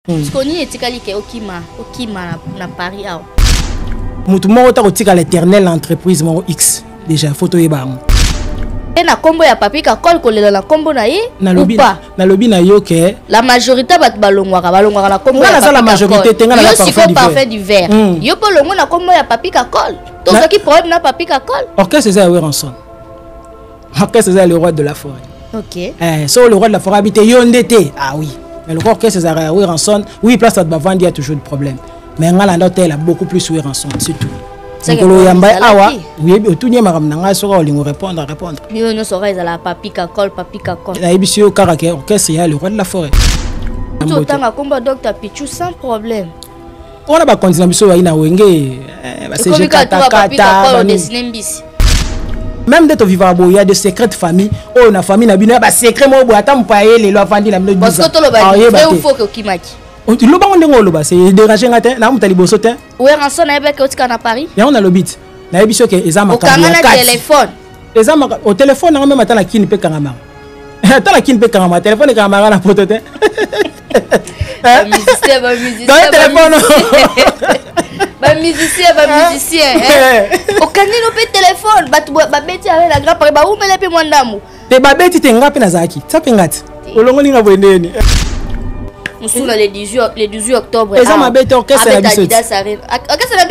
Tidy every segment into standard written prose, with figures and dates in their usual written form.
Parce qu'on y est tikali ke okima na Paris awa. Mutu moko ta kotika l'éternelle entreprise mo X déjà photo yebang. Et na kombo ya papi ka kol kolela na kombo na ye ou pas. Na lobi na yo ke la majorité bat balongwaka na kombo ya papi. La majorité tenga na parfait du verre. Yo po longo na kombo ya papi ka kol. Tout ce qui problème na papi ka kol. Orchestre César Weranson. Orchestre César le roi de la forêt. OK. So le roi de la forêt habite yo ndete. Ah oui. Mais le orchestre César Weranson, oui place à Bavandi, il y a toujours de problème. Mais ngala l'hôtel a beaucoup plus Weranson, c'est tout. Ngolo yamba awa, oui, tout n'y maram nanga sera olingo répondre. Yo no sera la papi ka kol. Na ibisio karake orchestre ya le roi de la forêt. Tout tanga komba docteur Pichu sans problème. On a ba continuer biso wa ina wenge ba CG kata. Même de ton vivant, il y a des secrets de famille. Oh, na famille na bino ba secret mo bo ata mpaye le lo afandi na bino. Parce que to lo ba il faut que okimaki. Le banc de ngolo c'est dérangé ngate na mutali bosote. Ouais, rançon na ebe ke otika na Paris. Ya on a le bit. Na ebiso ke ezama ka. Au téléphone. Ezama au téléphone na même atana kini pe kangama. Atana kini pe kangama téléphone kangama na potote. Musicien. Dans le téléphone. Musicien. Au canino pe téléphone, ba beti avec la grand pare ba umele pe mwandamu. Te ba beti te ngapi na zaki. Tsape ngati. Olongo linga bwendeni. Musula le 18 octobre. Les hommes habitent orchestre la biso. Orchestre la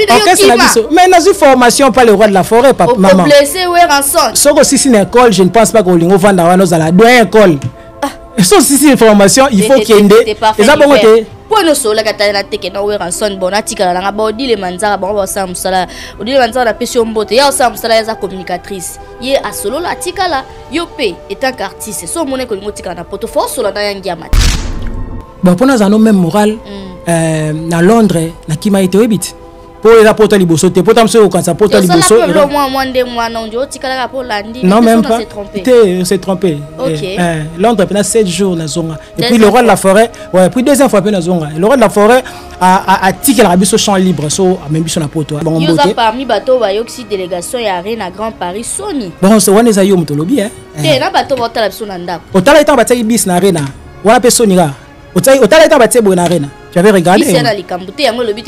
biso. Mais dans une formation pas le roi de la forêt papa maman. Blessé ouais rançon. Soko si une école, je ne pense pas que Olingo vanda wana za la doyen école. So si une formation, il faut qu'il y ait les abongote. Pour nous sola katana teke na we rançon bon atika la ngaba odile manzara bon ba sa musala. Odile manzara na pesio mbote. Ya sa musala ya za communicatrice. Ye a solo la tika la yo pe étant qu'artiste. So moné ko lingo tika na poto fo solo na yangi amati. Bon, pour nous, même moral, à Londres, na kima ite webit. Pour les apporter les bosses, pour t'amener quand ça porte les bosses. Non, même pas. On s'est trompé. Londres, pendant 7 jours, na zonga. Et puis le roi de la forêt, ouais, puis deuxième fois, na zonga. Le roi de la forêt a tiqué la rabis au champ libre, so même bis on a poto. Bon, il y a parmi bateau, il y a aussi délégation, il y a rien à Grand Paris, Sony. Bon, c'est one zayo mutolobi, hein. Et na bateau, on a la nda. Au tala étant bataille bis na arena. Wana pe Sony là. Au tala étant bataille bon arena. Tu avais regardé. C'est là les Cambouté, il y a le but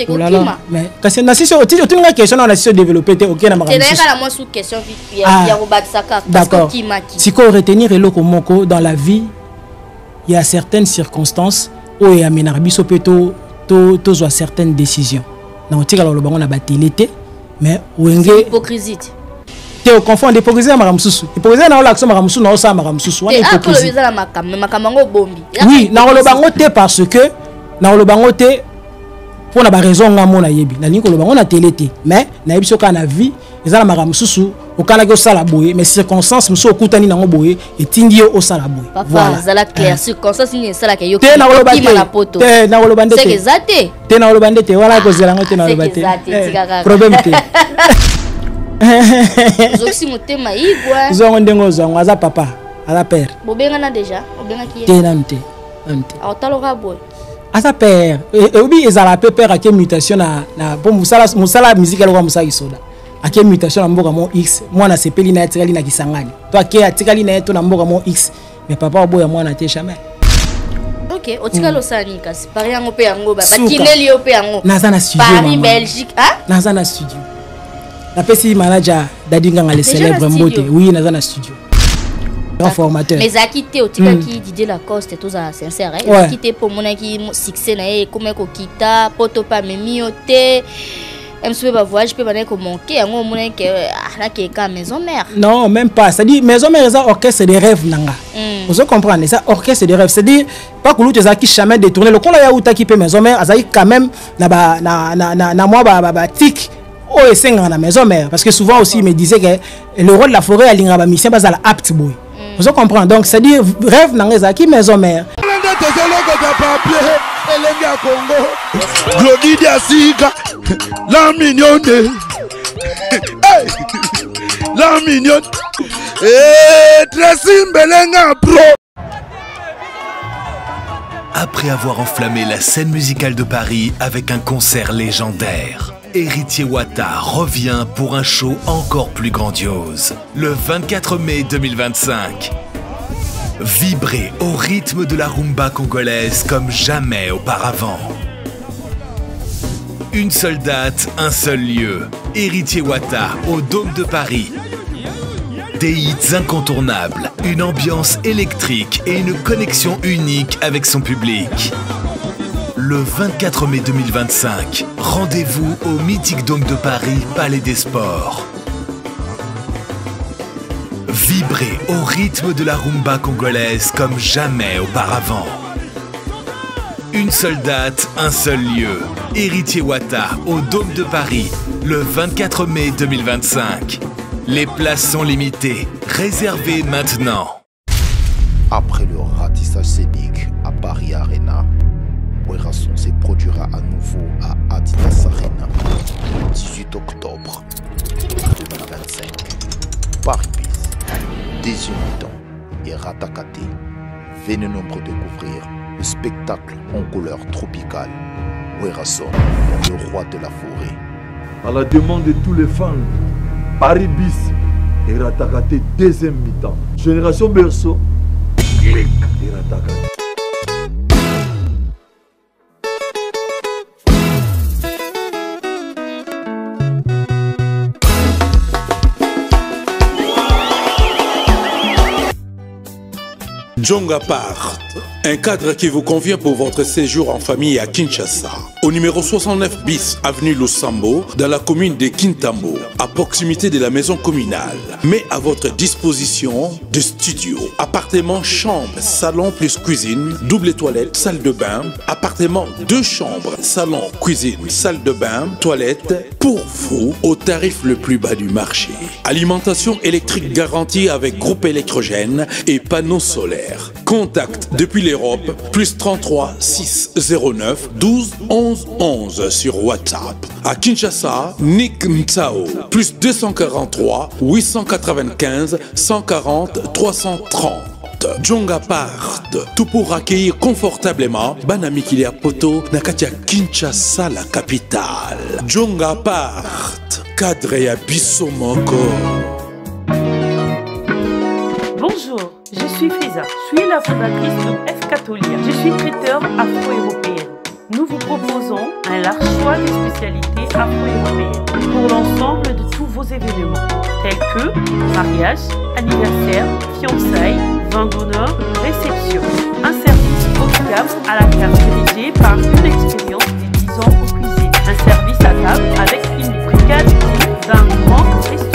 mais quand c'est si tu une question on a si développer OK na makambo. C'est là moi sous question vite il y a Robaksaka parce que qui maki. Si qu'on retenir eloko moko dans la vie, il y a certaines circonstances où il y a menarbiso peto to zo certaines décisions. Na otika lo bango na batelete mais wenge hypocrisie. Tu confonds l'hypocrisie na makamsusu. Hypocrisie na olaction makamsusu na osa makamsusu. Wana hypocrisie. Na makambo bombi. Oui, na olobango te parce que na olobango te pour na ba raison nga mona yebi. Na linko olobango na telete mais na yebi soka na vie ezala makamsusu okana ko sala boye mais circonstances muso okutani nango boye etindi o sala boye. Voilà. Zala clair circonstances ni sala ke yo. Te na olobande te na olobande te. C'est exacté. Te na olobande te wala ko zela ngote na olobande. Problème te. Zoxi motema igwa. Zongo ndengo zongo aza papa, aza père. Bobenga na déjà, bobenga ki. Te nante. Aotaloka boy. Aza père. Et obi ezala père ake mutation na pour musala musique aloko musaki soda. Ake mutation na mboka mo X, mwana sepeli na etikali na kisangani. To ake atikali na eto na mboka mo X, mais papa oboya mwana te jamais. OK, otikalo sani kasi. Pari yango pe yango ba kineli yo pe yango. Naza na studio. Paris Belgique, hein? Naza na studio. La PC manager Dadinga le célèbre Mbote. Oui, dans un studio. Grand formateur. Mais à quitter au tika qui Didier Lacoste tout ça sincère. À quitter pour mon qui succès na e comme ko kita poto pa memiote. MSP ba voyage peut pas ko manquer ngo mon que na ke ka maison mère. Non, même pas. Ça dit maison mère ça orchestre des rêves nanga. Vous comprenez ça orchestre des rêves. C'est dire pas que l'autre qui jamais détourner le kon la ya uta qui peut maison mère, ça quand même na moi ba tic. Oh, et c'est dans la maison mère. Parce que souvent aussi, il me disait que le roi de la forêt, il y a une mission basale apte boy. Vous comprenez? Donc, c'est-à-dire, rêve dans les acquis maison mère. La mignonne. La mignonne. Et Tracy Mbelenga Pro. Après avoir enflammé la scène musicale de Paris avec un concert légendaire, Héritier Wata revient pour un show encore plus grandiose, le 24 mai 2025. Vibrez au rythme de la rumba congolaise comme jamais auparavant. Une seule date, un seul lieu. Héritier Wata au Dôme de Paris. Des hits incontournables, une ambiance électrique et une connexion unique avec son public. Le 24 mai 2025, rendez-vous au mythique Dôme de Paris, Palais des Sports. Vibrez au rythme de la rumba congolaise comme jamais auparavant. Une seule date, un seul lieu. Héritier Wata au Dôme de Paris, le 24 mai 2025. Les places sont limitées. Réservez maintenant. Après le ratissage scénique à Paris Arena, Werrason se produira à nouveau à Adidas Arena le 18 octobre 2025. Paris Bis, deuxième mi-temps et Ratakate. Venez nombreux découvrir le spectacle en couleur tropicale. Werrason, le roi de la forêt. À la demande de tous les fans, Paris Bis et Ratakate deuxième mi-temps. Génération Berceau, clic et Ratakate. Djonga Part, un cadre qui vous convient pour votre séjour en famille à Kinshasa. Au numéro 69 bis, avenue Lusambo, dans la commune de Kintambo, à proximité de la maison communale. Mais à votre disposition de studio, appartement, chambre, salon plus cuisine, double toilette, salle de bain, appartement, 2 chambres, salon, cuisine, salle de bain, toilette, pour vous, au tarif le plus bas du marché. Alimentation électrique garantie avec groupe électrogène et panneaux solaires. Contact depuis l'Europe, plus 33 609 12 11 11 sur WhatsApp. À Kinshasa, Nick Mtsao, plus 243 895 140 330. Djonga Part, tout pour accueillir confortablement Banami Kilia Poto Nakatia Kinshasa, la capitale. Djonga Part, cadre ya Bissomoko. Bonjour, je suis Fiza, je suis la fondatrice de F Catolia. Je suis traiteur afro-européenne. Nous vous proposons un large choix de spécialités afro-européennes pour l'ensemble de tous vos événements, tels que mariage, anniversaire, fiançailles, vin d'honneur, réception. Un service haut de gamme à la carte dirigé par une expérience de 10 ans en cuisine. Un service à table avec une brigade d'un grand restaurant.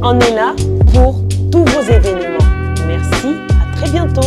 On est là pour tous vos événements. Merci, à très bientôt.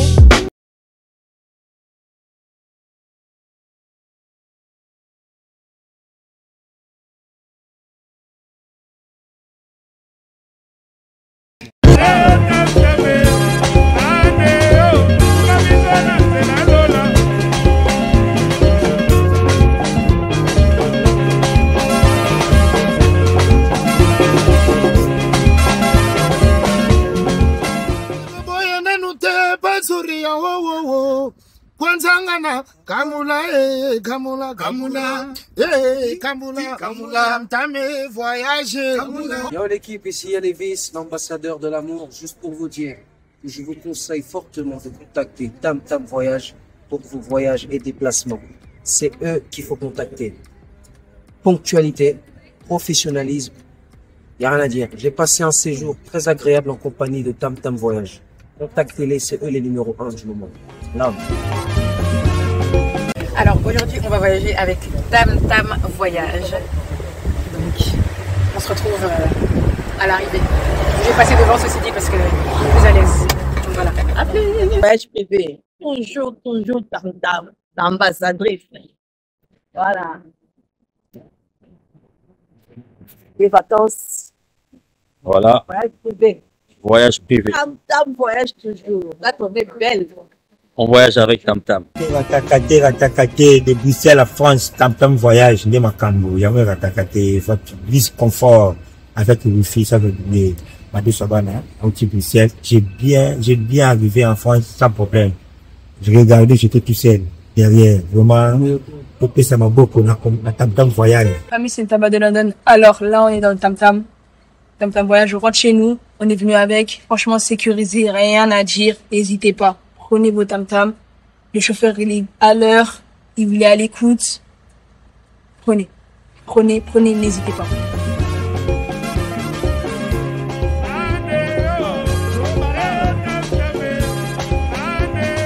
Kamula, Kamula, Kamula, Kamula, Kamula, Mtame, voyager. Yo l'équipe, ici Lévis, l'ambassadeur de l'amour, juste pour vous dire que je vous conseille fortement de contacter Tam Tam Voyage pour vos voyages et déplacements. C'est eux qu'il faut contacter. Ponctualité, professionnalisme, il n'y a rien à dire. J'ai passé un séjour très agréable en compagnie de Tam Tam Voyage. Contactez-les, c'est eux les numéros 1 du moment. Love. Alors aujourd'hui on va voyager avec Tam Tam Voyage. Donc on se retrouve à l'arrivée. Je vais passer devant ceci dit parce que je suis plus à l'aise. Donc voilà. Appelez. Voyage privé. Toujours Tam Tam, l'ambassadrice. Voilà. Les vacances. Voilà. Voyage privé. Voyage privé. Tam Tam Voyage toujours. La trouver belle. On voyage avec Tam Tam. Ratakate de Bruxelles à France, Tam Tam voyage, ne makambo, yamé ratakate, vice confort avec le wifi, ça veut dire Madé Sabana, au petit Bruxelles. J'ai bien arrivé en France sans problème. Je regardais, j'étais tout seul derrière, vraiment. Ça m'a beaucoup, on a Tam Tam voyage. Famille, c'est Taba de London. Alors là, on est dans le Tam Tam. Tam Tam voyage, je rentre chez nous. On est venu avec. Franchement, sécurisé, rien à dire. N'hésitez pas. Prenez vos Tam Tam. Le chauffeur, il est à l'heure. Il est à l'écoute. Prenez, n'hésitez pas.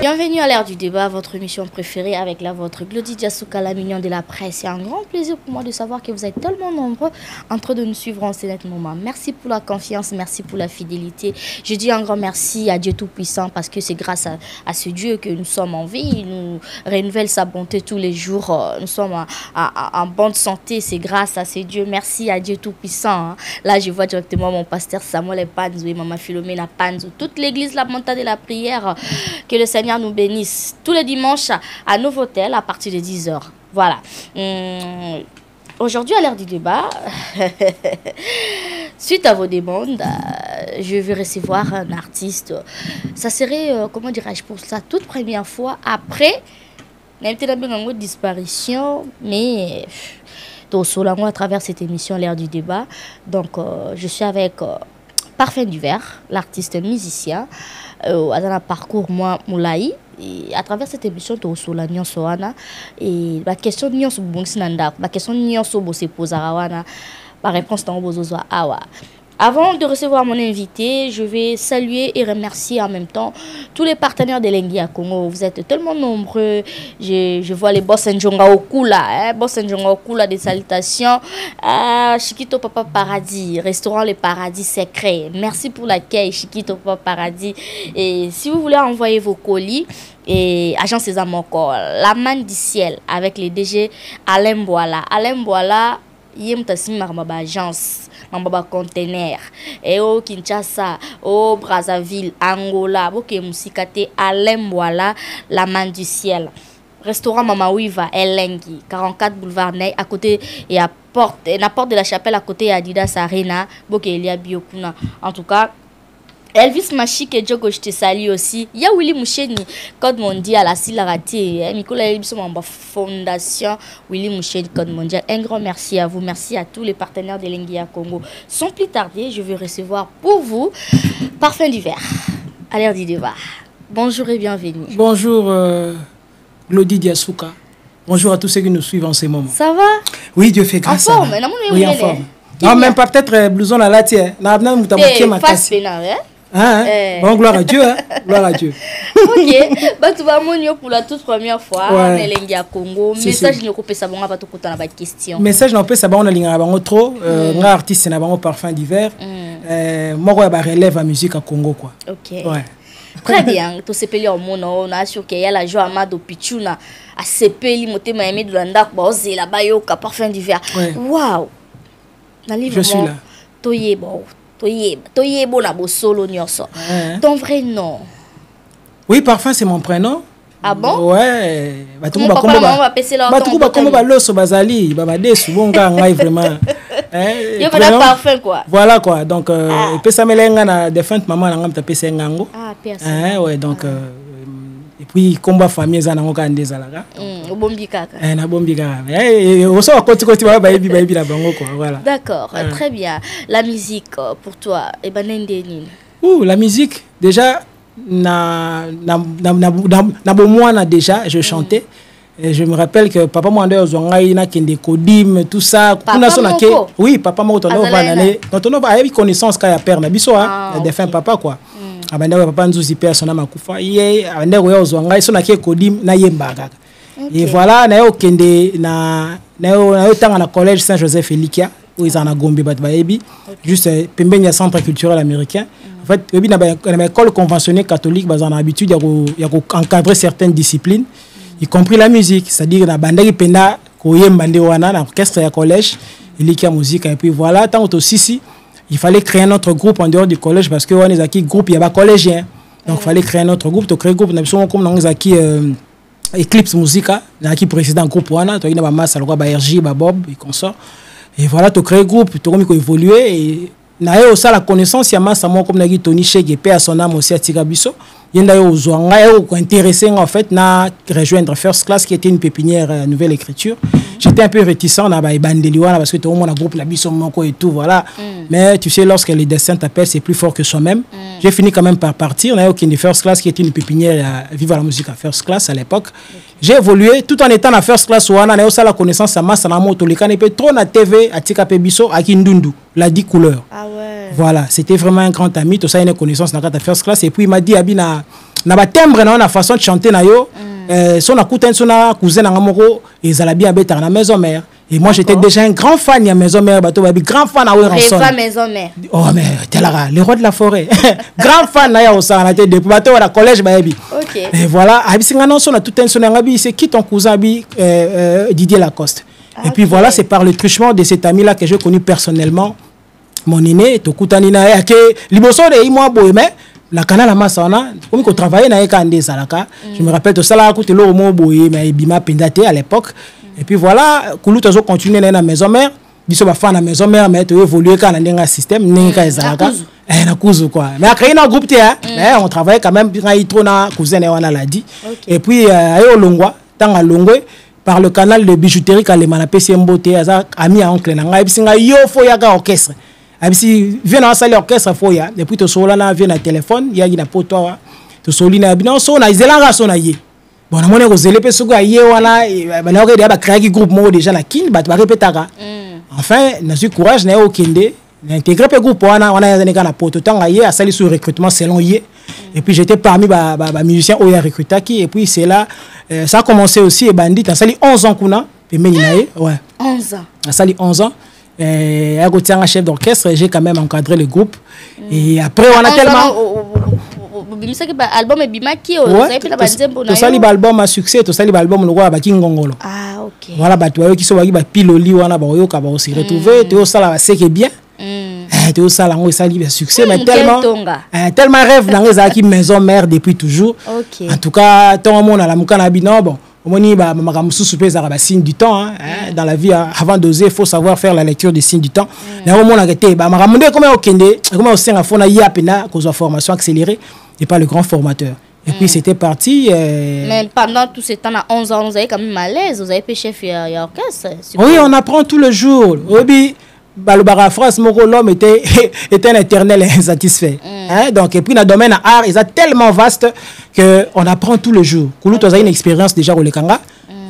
Bienvenue à l'ère du débat, votre émission préférée avec la vôtre, Glody Diasuka, la mignon de la presse. C'est un grand plaisir pour moi de savoir que vous êtes tellement nombreux en train de nous suivre en ce net moment. Merci pour la confiance, merci pour la fidélité. Je dis un grand merci à Dieu Tout-Puissant parce que c'est grâce à ce Dieu que nous sommes en vie. Il nous renouvelle sa bonté tous les jours. Nous sommes en bonne santé, c'est grâce à ce Dieu. Merci à Dieu Tout-Puissant. Là, je vois directement mon pasteur Samuel Panzo et Maman Philomena Panzo. Toute l'église, la montée de la prière. Que le Seigneur nous bénisse tous les dimanches à Novotel à partir de 10h. Voilà. Aujourd'hui, à l'heure du débat, suite à vos demandes, je vais recevoir un artiste. Ça serait, comment dirais-je, pour la toute première fois après une disparition, mais à travers cette émission, l'heure du débat. Donc, je suis avec Parfum du Verre, l'artiste musicien. Dans un parcours moi moulaï et à travers cette émission to sola nyonso wana et la question nyonso bongisi nanda la question nyonso bo se posera wana la réponse dans bozozo awa. Avant de recevoir mon invité, je vais saluer et remercier en même temps tous les partenaires de l'Engia Congo. Vous êtes tellement nombreux. Je vois les boss Njonga Okula, boss Njonga Okula, des salutations. Chiquito Papa Paradis, restaurant Le Paradis Secret. Merci pour l'accueil, Chiquito Papa Paradis. Et si vous voulez envoyer vos colis, et Agence Sésame encore, La Manne du Ciel avec les DG Alain Boala. Alain Boala, yem tassim marmaba agence. Mambaba conteneur et au Kinshasa, au Brazzaville, Angola, boke musikate Alain Boala, La Manne du Ciel. Restaurant Mama Wiva, Elengi, 44 boulevard Ney, à côté et à la porte de la chapelle à côté Adidas Arena, boke Elia Biokuna. En tout cas, Elvis Machik et Djogo, je te salue aussi. Il y a Willy Moucheni, Code Mondial, à Silarati, Nicolas Elbison, Fondation Willy Moucheni, Code Mondial. Un grand merci à vous, merci à tous les partenaires de l'Engia Congo. Sans plus tarder, je vais recevoir pour vous Parfum du Verre, à l'heure du débat. Bonjour et bienvenue. Bonjour, Glody Diasuka. Bonjour à tous ceux qui nous suivent en ce moment. Ça va? Oui, Dieu fait grâce. En forme, oui, en forme. Non, même pas peut-être blouson à la tienne. Bon, gloire à Dieu, hein? Gloire à Dieu. Ok, bah tu vas monter pour la toute première fois en L'Engia Congo. Message ne coupe ça bon pas tout na ba question. Message non peut ça on a linga bango trop un artiste na bango Parfum d'hiver. Moi ba relève à musique à Congo quoi. OK. Ouais. Très bien, to sepeli au mono na sûr qu'il y a la joie Amado Pichuna a sepeli motema aimé de landa ba ozela ba yoka Parfum d'hiver. Waouh. Je suis là. Toyebo. Toyebo na bo solo nyonso. Ton vrai nom? Oui, Parfum c'est mon prénom. Ah bon? Ouais. Tout le comment ba loso bazali, ba desu bonga ngai vraiment. Yo ba Parfum quoi. Voilà quoi. Donc et puis ça melenga na défunte maman na ngam tapé sengango. Ah, personne. Ouais, donc et puis combat famille za nango ka ndezalaka. Obombi kaka. Na bombi kaka. Oso koti ba ebi la bango quoi, voilà. D'accord, très bien. La musique pour toi et banendeni. La musique déjà na déjà je chantais. Et je me rappelle que papa moi ndeo zongai na kende kodim tout ça kuna sona ke oui papa mo tono banane tono ba yebi connaissance ka ya père na biso hein défunt papa quoi. Abanda papa nzuzi père sona makufa ye abanda yo zongai sona ke kodim na yemba kaka. Et voilà na yo kende na yo tanga na collège Saint-Joseph Elikia où ils en a Gombe bat baebi juste pembenya centre culturel américain. En fait yebi na école conventionnelle catholique bazana habitude ya encadrer certaines disciplines y compris la musique, c'est-à-dire na bandaki penda koyemba nde wana na orchestre ya collège Elikia musique et puis voilà tant aussi il fallait créer un autre groupe en dehors du collège parce que on est qui groupe il y a pas collégien Donc, il fallait créer un autre groupe. Tu crées un groupe, comme dans qui Eclipse Musica, qui précédent groupe Wana, tu as une masse, RJ, Bob et consorts. Et voilà, tu crées un groupe, tu as évolué. Et nae aussi la connaissance, il y a masse comme Tony Shege, paix à son âme aussi à Tigabiso. Il y a intéressé en fait à rejoindre First Class qui était une pépinière nouvelle écriture. J'étais un peu réticent dans les bandeliwana parce que tout le monde a groupe la biso et tout voilà. Mais tu sais lorsque les destins t'appellent c'est plus fort que soi-même. J'ai fini quand même par partir. On a eu First Class qui était une pépinière à vivre la musique à First Class à l'époque. J'ai évolué tout en étant à First Class. On a eu ça la connaissance à masse à la moto. Les cannes trop na TV à Tika Pebiso à Kindundu la 10 couleurs. Ah ouais. Voilà, c'était vraiment un grand ami. Tout ça une connaissance dans la First Class et puis il m'a dit Abina na ba timbre na façon de chanter na yo son akuta son cousin na ngamoko et zalabi abeta na maison mère et moi j'étais déjà un grand fan de maison mère bato babi grand fan na Ranson maison mère oh mais telara le roi de la forêt grand fan na ya osa na tête depuis bato na collège babi OK et voilà abisinga non son tout un son ngabi c'est qui ton cousin bi Didier Lacoste et puis voilà c'est par le truchement de cet ami là que j'ai connu personnellement mon aîné to kutanina ke liboso de moi boy mais la canal à Massana, comme qu'on travaillait dans les candés salaka, je me rappelle tout ça là, côté l'eau mon boy, mais bima pendate à l'époque. Et puis voilà, Koulut a continué dans la maison mère, biso ba fan la maison mère, mais tu évolué quand dans un système, n'enga salaka, na cousu quoi. Mais après un groupe mais on travaillait quand même, quand il trop na cousin et on a l'a dit. Et puis ayo longwa, tant à longwe par le canal de bijouterie quand les manapé c'est mboté, aza ami à oncle nanga, et puis singa yo fo yaga orchestre. Si vient dans salle orchestre foya et puis to solana vient na téléphone ya ina poto to solina bino so na zelanga so na ye bon na mone ko zele pe suko ye wana ba na ba créer groupe mo déjà na kin ba répétaka enfin na suis courage na okende na intégrer pe groupe wana ya na poto tanga ye a sali sur recrutement selon ye et puis j'étais parmi ba musiciens oya recrutaki et puis c'est là ça a commencé aussi et bandit a sali 11 ans kuna pe menina ye ouais 11 ans a sali 11 ans à côté un chef d'orchestre j'ai quand même encadré le groupe et après on a tellement album bimaki to sali album à succès to sali album le roi ba kingongolo ah OK voilà ba to qui so ba piloli wana ba yo ka ba se retrouver to sala c'est que bien to sala ngo sali ba succès mais tellement rêve dans les aki maison mère depuis toujours en tout cas tant monde à la mukana bino bon Omoni ba makamusu supeza ba signe du temps dans la vie avant d'oser il faut savoir faire la lecture des signes du temps na omona kete ba makamunde comment okende comment osenga fona yapena cause formation accélérée et pas le grand formateur et puis c'était parti mais pendant tout ce temps à 11 ans vous avez quand même à l'aise vous avez fait chef et orchestre oui on apprend tout le jour obi balobara France moko l'homme était un éternel insatisfait donc et puis dans le domaine art ils sont tellement vaste que on apprend tout le jour Koulut a une expérience déjà au Lekanga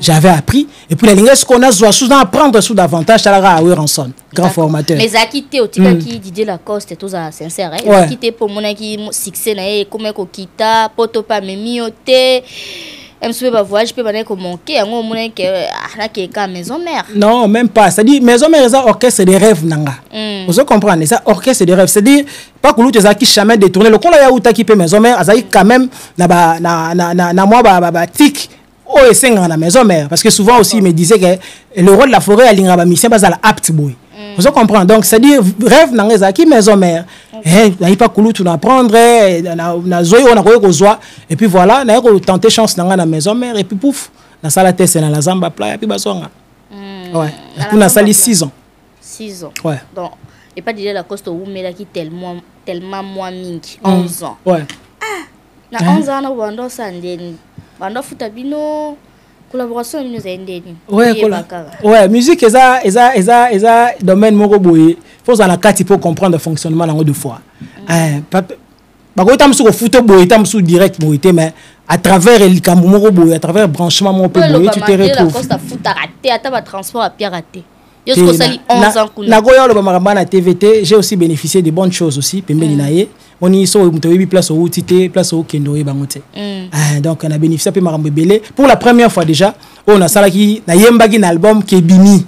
j'avais appris et puis la langue ce qu'on a sous apprendre sous davantage Talara à Ranson grand formateur mais a quitté au tika qui Didier Lacoste tout ça sincère a quitté pour mon qui succès na comme ko kita poto pa memiote je pas voyage peux pas manquer ngo mon que na ke maison mère non même pas ça dit maison mère ça orchestre des rêves nanga vous comprenez ça orchestre des rêves c'est dire pas que l'autre qui jamais détourner le kon la uta qui peut maison mère ça quand même na moi ba tic oh et c'est dans la maison mère parce que souvent aussi il me disait que le roi de la forêt à l'ingaba mission pas à la apte boy vous comprenez donc c'est dire rêve nanga qui maison mère il pas coulu tout apprendre na zoé on a ko zoa et puis voilà na ko tenter chance dans la maison mère et puis pouf na sala test na la zamba pla et puis basonga ouais et na sali 6 ans 6 ans ouais donc et pas dire la coste ou mais là qui tellement moins mingi 11 ans ouais na 11 ans na wando sandeni bando futabino collaboration nous a endeni ouais musique eza domaine moko boye faut ça la carte pour comprendre le fonctionnement en deux fois ba ko tam su ko futo boye tam su direct boye mais à travers le cambo moko boye à travers branchement mon peu boye tu te retrouves la costa futa raté ata ba transport à pierre raté jusqu'au sali 11 ans kuna na goyo lo ba na TVT j'ai aussi bénéficié de bonnes choses aussi pembeni naye on y so mutobi place au tité place au kendo e bangote donc on a bénéficié pe marambe belé pour la première fois déjà on a salaki na yembagi na album ke bimi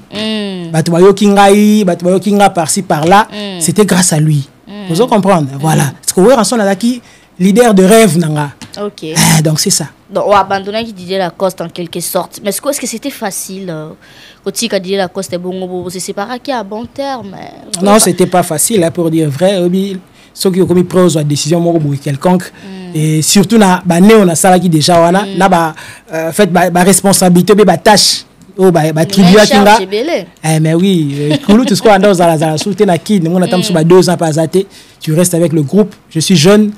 batu bayo kingai batu bayo kinga par-ci par-là c'était grâce à lui vous comprenez voilà parce que Ranson alaki leader de rêve nanga OK donc c'est ça donc on abandonné qui Didier Lacoste en quelque sorte mais est-ce que c'était facile quand Didier Lacoste est bon se séparer qui à bon terme non c'était pas facile pour dire vrai ceux qui ont commis prose à décision quelconque Et surtout na ba néo na sala qui déjà wana na ba fait ba responsabilité ba tâche oh ba tribua kinga mais oui kulu tout ce qu'on dans la souté na kid on attend sur 2 ans pas até tu restes avec le groupe je suis jeune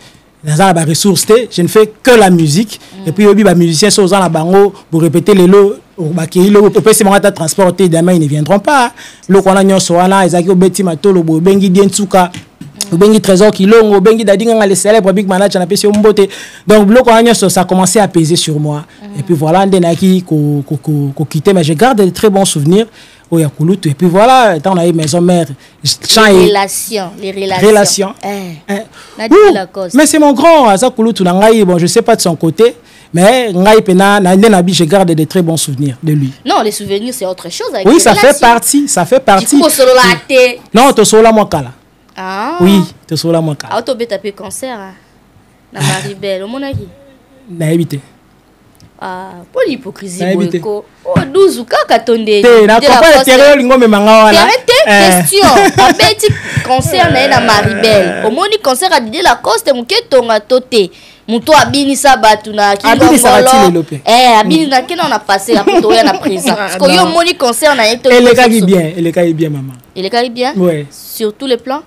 dans la ressource je ne fais que la musique et puis obi ba musicien so dans la bango pour répéter les lots ba ki lo peut se mangata transporter demain ils ne viendront pas lo kona nyonso wana ezaki obeti matolo bo bengi dientuka bengi trésor kilongo bengi dadinga les célèbres big manager na pesi mbote donc lo kona nyonso ça a commencé à peser sur moi et puis voilà ndenaki ko quitter mais je garde de très bons souvenirs au Yakulutu et puis voilà tant on a eu maison mère les relations mais c'est mon grand Azakulutu na ngai bon je sais pas de son côté mais ngai pena na ndenabi je garde de très bons souvenirs de lui. Non, les souvenirs c'est autre chose avec oui, ça fait partie, Du coup, non, to sola moi kala. Ah. Oui, to sola moi kala. Auto beta pe concert na Maribel, au monaki. Na évité. Ah, pour l'hypocrisie boyko. Oh 12 kaka tonde. Te na papa intérieur lingo me manga wana. Question. Abeti concert na Maribel. Au moni concert a Didier Lacoste muketonga tote. Muto abini sabatu na kilongolo abini na kina on a passé après to ya na présent parce que yo moni concert na yeto elle est bien maman elle est bien ouais sur tous les plans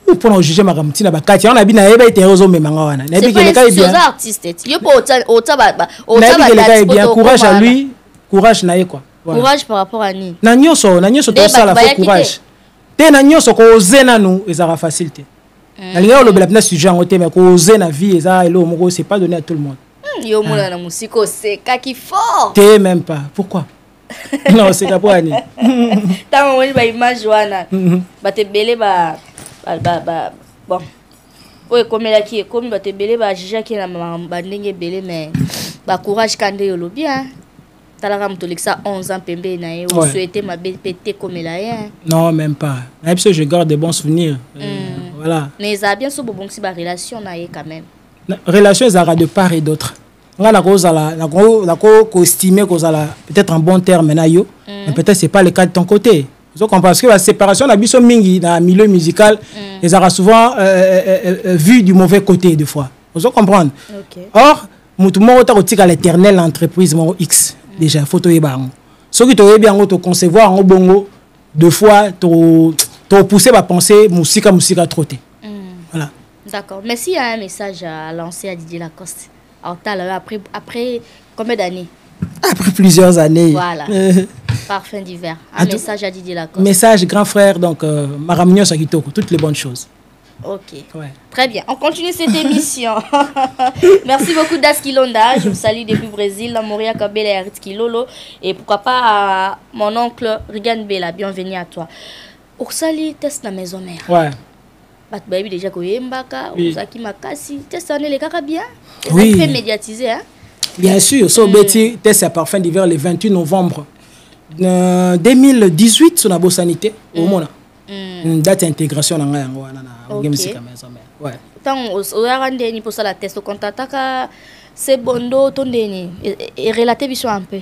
ou pour juger ma kamti na bakati on a bina eba iterozo me manga wana na bi elle est bien artiste yo po ota bien courage à lui courage na ye quoi courage par rapport à ni na nyoso to sala fa courage te na nyoso ko ozena nu ezara facilité. Nalinga lo bela pena sujet en mais ko oser na vie eza elo moko c'est pas donné à tout le monde. Yo mona na musiko c'est kaki fort. T'es même pas. Pourquoi? Non, c'est pas ani. Ta moni ba image wana. Ba te belé ba bon. Ouais comme là qui est comme ba te belé ba jija qui na ba ndenge belé mais ba courage kande yo lo bien. Talaka mutolekisa 11 ans pembe na ye ou souhaiter ma pété comme là non même pas même si je garde des bons souvenirs voilà mais ça bien so bon si ba relation na ye quand même relation ça de part et d'autre nga na ko zala na ko estimer ko zala peut-être en bon terme na yo mais peut-être c'est pas le cas de ton côté vous comprenez parce que la séparation na biso mingi dans milieu musical ils aura souvent vu du mauvais côté des fois vous comprenez or mutu mo ta ko tika l'éternel entreprise mo X déjà photo et bang ce qui t'aurait bien to concevoir en bongo deux fois to pousser à penser musique trotter voilà d'accord mais s'il y a un message à lancer à Didier Lacoste après combien d'années après plusieurs années voilà parfum d'hiver un message à Didier Lacoste message grand frère donc maramnyo sakitoko toutes les bonnes choses. Ok, très bien. On continue cette émission. Merci beaucoup Daskilonda. Je vous salue depuis Brésil, la Moria Kabela et Aritski Lolo. Et pourquoi pas à mon oncle Rigan Bella. Bienvenue à toi. Orsali test la maison mère. Ouais. Bat baby déjà Koyembaka, Osaki Makasi. Test année les caca bien. Oui. Fait médiatiser hein. Bien sûr. So Betty test à parfum d'hiver le 28 novembre 2018 sur la sanité au monde. Date intégration dans la musique à maison mère. Ouais. Tant au rendez pour ça la test au contact c'est bondo tondeni et relater biso un peu.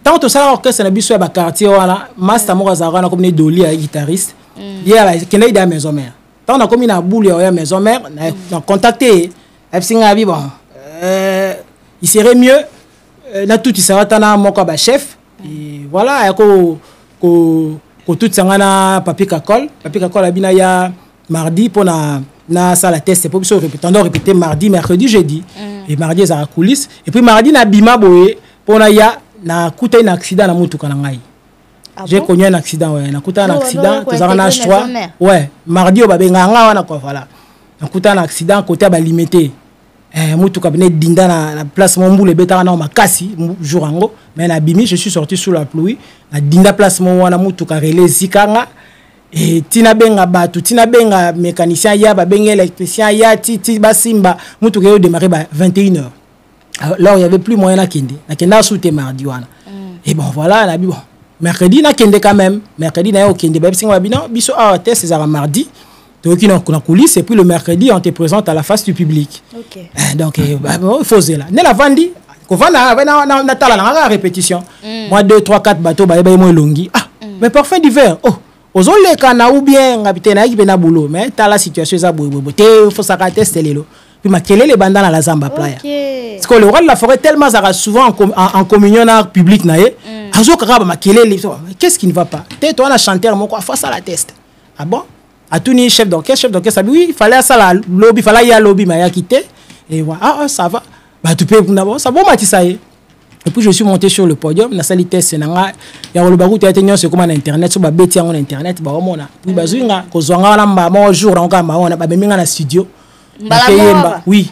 Tant que ça orchestre na biso ba quartier wana master mo azara na comme doli à guitariste. Il y a la kena ida maison mère. Tant on comme na boule ya maison mère na contacter Epsinga bi bon. Il serait mieux na tout ça tana moko ba chef et voilà ko tout sangana papier kakol abina ya mardi pour na salle test pour répéter mardi mercredi jeudi et mardi za coulisses et puis mardi na bima boye pour na kuta un accident na mutuka na ngai. J'ai connu un accident na kuta un accident to za na H3 ouais mardi o babenga nga wana quoi voilà na kuta un accident côté ba limité mutuka bene dinda na place mon boule beta na makasi jour ango mais na bimi je suis sorti sous la pluie na dinda place mon wana mutuka relais zikanga et tina benga batu tina benga mécanicien ya ba benga électricien ya titi basimba mutuka yo démarrer ba 21h alors il y avait plus moyen na kenda souté mardi wana et bon voilà na bi bon mercredi na kende quand même mercredi na yo kende ba singa bino biso a test c'est mardi donc on a coulisses et puis le mercredi on te présente à la face du public. OK. Donc il faut là. Ne la vandi ko vana na tala na répétition. Moi 2 3 4 bateaux ba moi longi. Ah mais parfum d'hiver. Oh ozoleka na ou bien ngapite na ki na boulot mais ta la situation za bobo te faut ça tester lelo. puis makelele banda na la zamba playa parce que le roi de la forêt tellement ça souvent en communion art public nae azo kaka ba makelele qu'est-ce qui ne va pas te toi na chanteur moko face à la test ah bon a tout ni chef d'orchestre oui il fallait ça la lobby fallait y a lobby mais y a quitté et voilà ah ça va bah tu peux d'abord ça bon matisa et puis je suis monté sur le podium na sali test nanga ya lo baku te tenyo se comme na internet so ba beti en internet ba omona puis bazuinga ko zwanga na mba mo jour na ka ma ona ba beminga na studio oui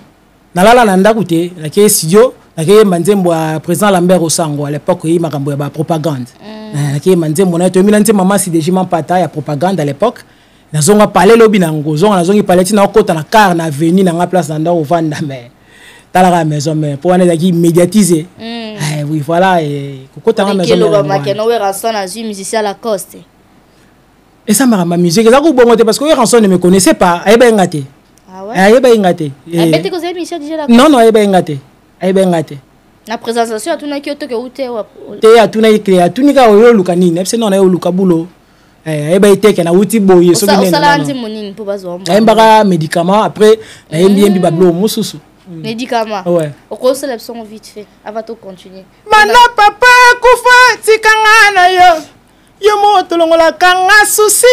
nalala na ndaku te na ke studio na ke manzembo a président Lambert Osango à l'époque il makambo ya ba propagande na ke manzembo na to mina nzembo mama si dejima pata ya propagande à l'époque nazonga parler lobi na ngozonga nazongi parler tina kota na car na avenue na nga place na ndako vanda mais tala la maison mais pour aller qui médiatiser oui voilà et kota na maison le makeno we ranson na zu musicien Lacoste et ça ma musique ça ko bongote parce que ranson ne me connaissait pas ayeba ngate ah ouais ayeba ngate bete ko zemi Michel DJ Lacoste non ayeba ngate na présentation atuna ki otoke ute te atuna ki atunika oyo luka nini epse non na yo luka bulo ayeba iteke na uti boye so bien ça la monine pour bazo ayeba médicament après ayembi bablo mususu médicament ouais oko sélection vite fait avant de continuer mana papa kufa tikanga na yo moto longola kanga susi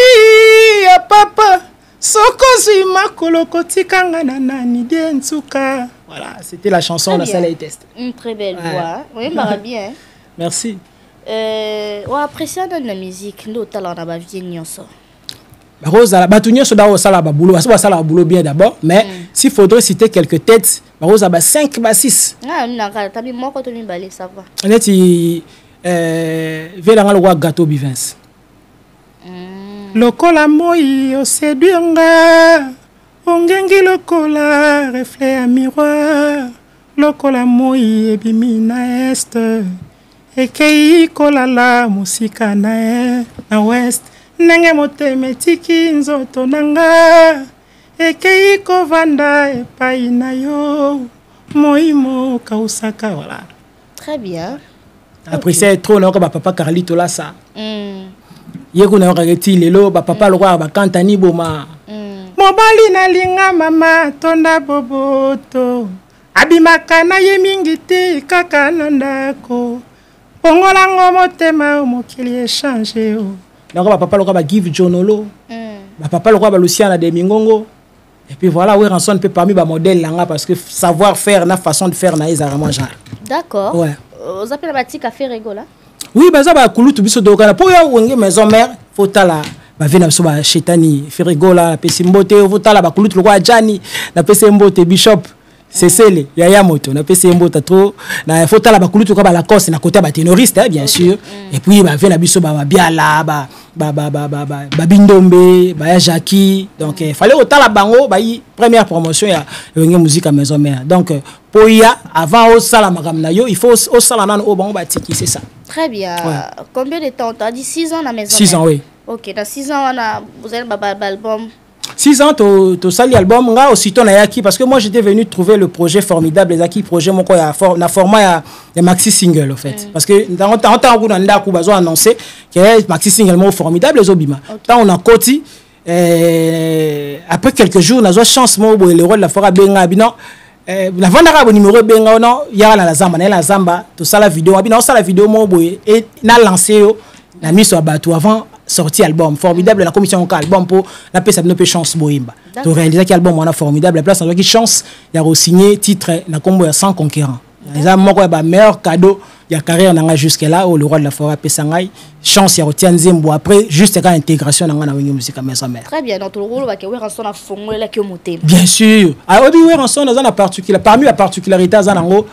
ya papa soko zui makolo kotikanga na nani densuka voilà c'était la chanson de Salah Test une très belle voix oui bah bien merci on apprécie la musique ndo tala na ba vie nyonso Rosa batunyo so dawo sala ba boulot ba sala boulot bien d'abord mais s'il faudrait citer quelques têtes Rosa ba 5 ba 6 ah na ka tabi moko to mi balé ça va neti vela ngalo wa gâteau bivins lokola moi o séduire ongengi lokola reflet à miroir lokola moi ebimi na est ekei kolala musika na west nenge moteme tiki nzoto nanga ekei kovanda epai na yo moimo kausaka voilà très bien après c'est trop non ba papa Carlito là ça yeko na reketi lelo ba papa lo ba kantani boma mobali na linga mama tonda boboto abimaka na ye mingi te kaka na ndako pongolango motema mokili échanger donc papa lo ba give jonolo papa lo ba Luciana de Mingongo et puis voilà oui ranson peut parmi ba modèle langa parce que savoir faire na façon de faire na vraiment genre d'accord ouais vous appelez la petite café rigola oui ben ça ba kulutu biso dokana pour ya wenge maison mère faut tala ba vena so ba chetani ferigola na pesi mbote faut tala ba kulutu lo kwa jani na pesi mbote bishop Cécile Yaya Moto na pesi mbota trop na faut tala ba kulutu ka ba Lacoste na côté ba ténoriste bien sûr et puis ba vena biso ba biala ba bindombe ba Jackie donc il fallait otala bango ba première promotion ya wenge musique à maison mère donc pour ya avant au sala makamna yo il faut au sala nan au bango ba tiki c'est ça très bien combien de temps tu as dit 6 ans à maison 6 ans oui OK dans 6 ans on a vous avez album 6 ans to sali album nga aussitôt na yaki parce que moi j'étais venu trouver le projet formidable les acquis projet moko ya na format ya maxi single en fait parce que dans temps on a ku bazo annoncer que maxi single mo formidable les obima tant on a koti après quelques jours nazo chance mo bo le rôle la fora benga bino la vanda ka numéro benga non ya na la zamba to sala vidéo bino sala vidéo mo bo et na lancé yo na miso abatu avant sorti album formidable la commission ka album pour la paix ça ne chance boimba to réaliser qui album on a formidable la place on qui chance il y a re-signé titre na combo ya sans conquérant les moko ba meilleur cadeau ya carrière nanga jusque là au le roi de la forêt pesangai chance ya retient nzembo après juste quand intégration nanga na wingi musique maison mère très bien dans le rôle ba ke we ranson na fongo la ke moté bien sûr ah obi we ranson na particulier parmi la particularité zanango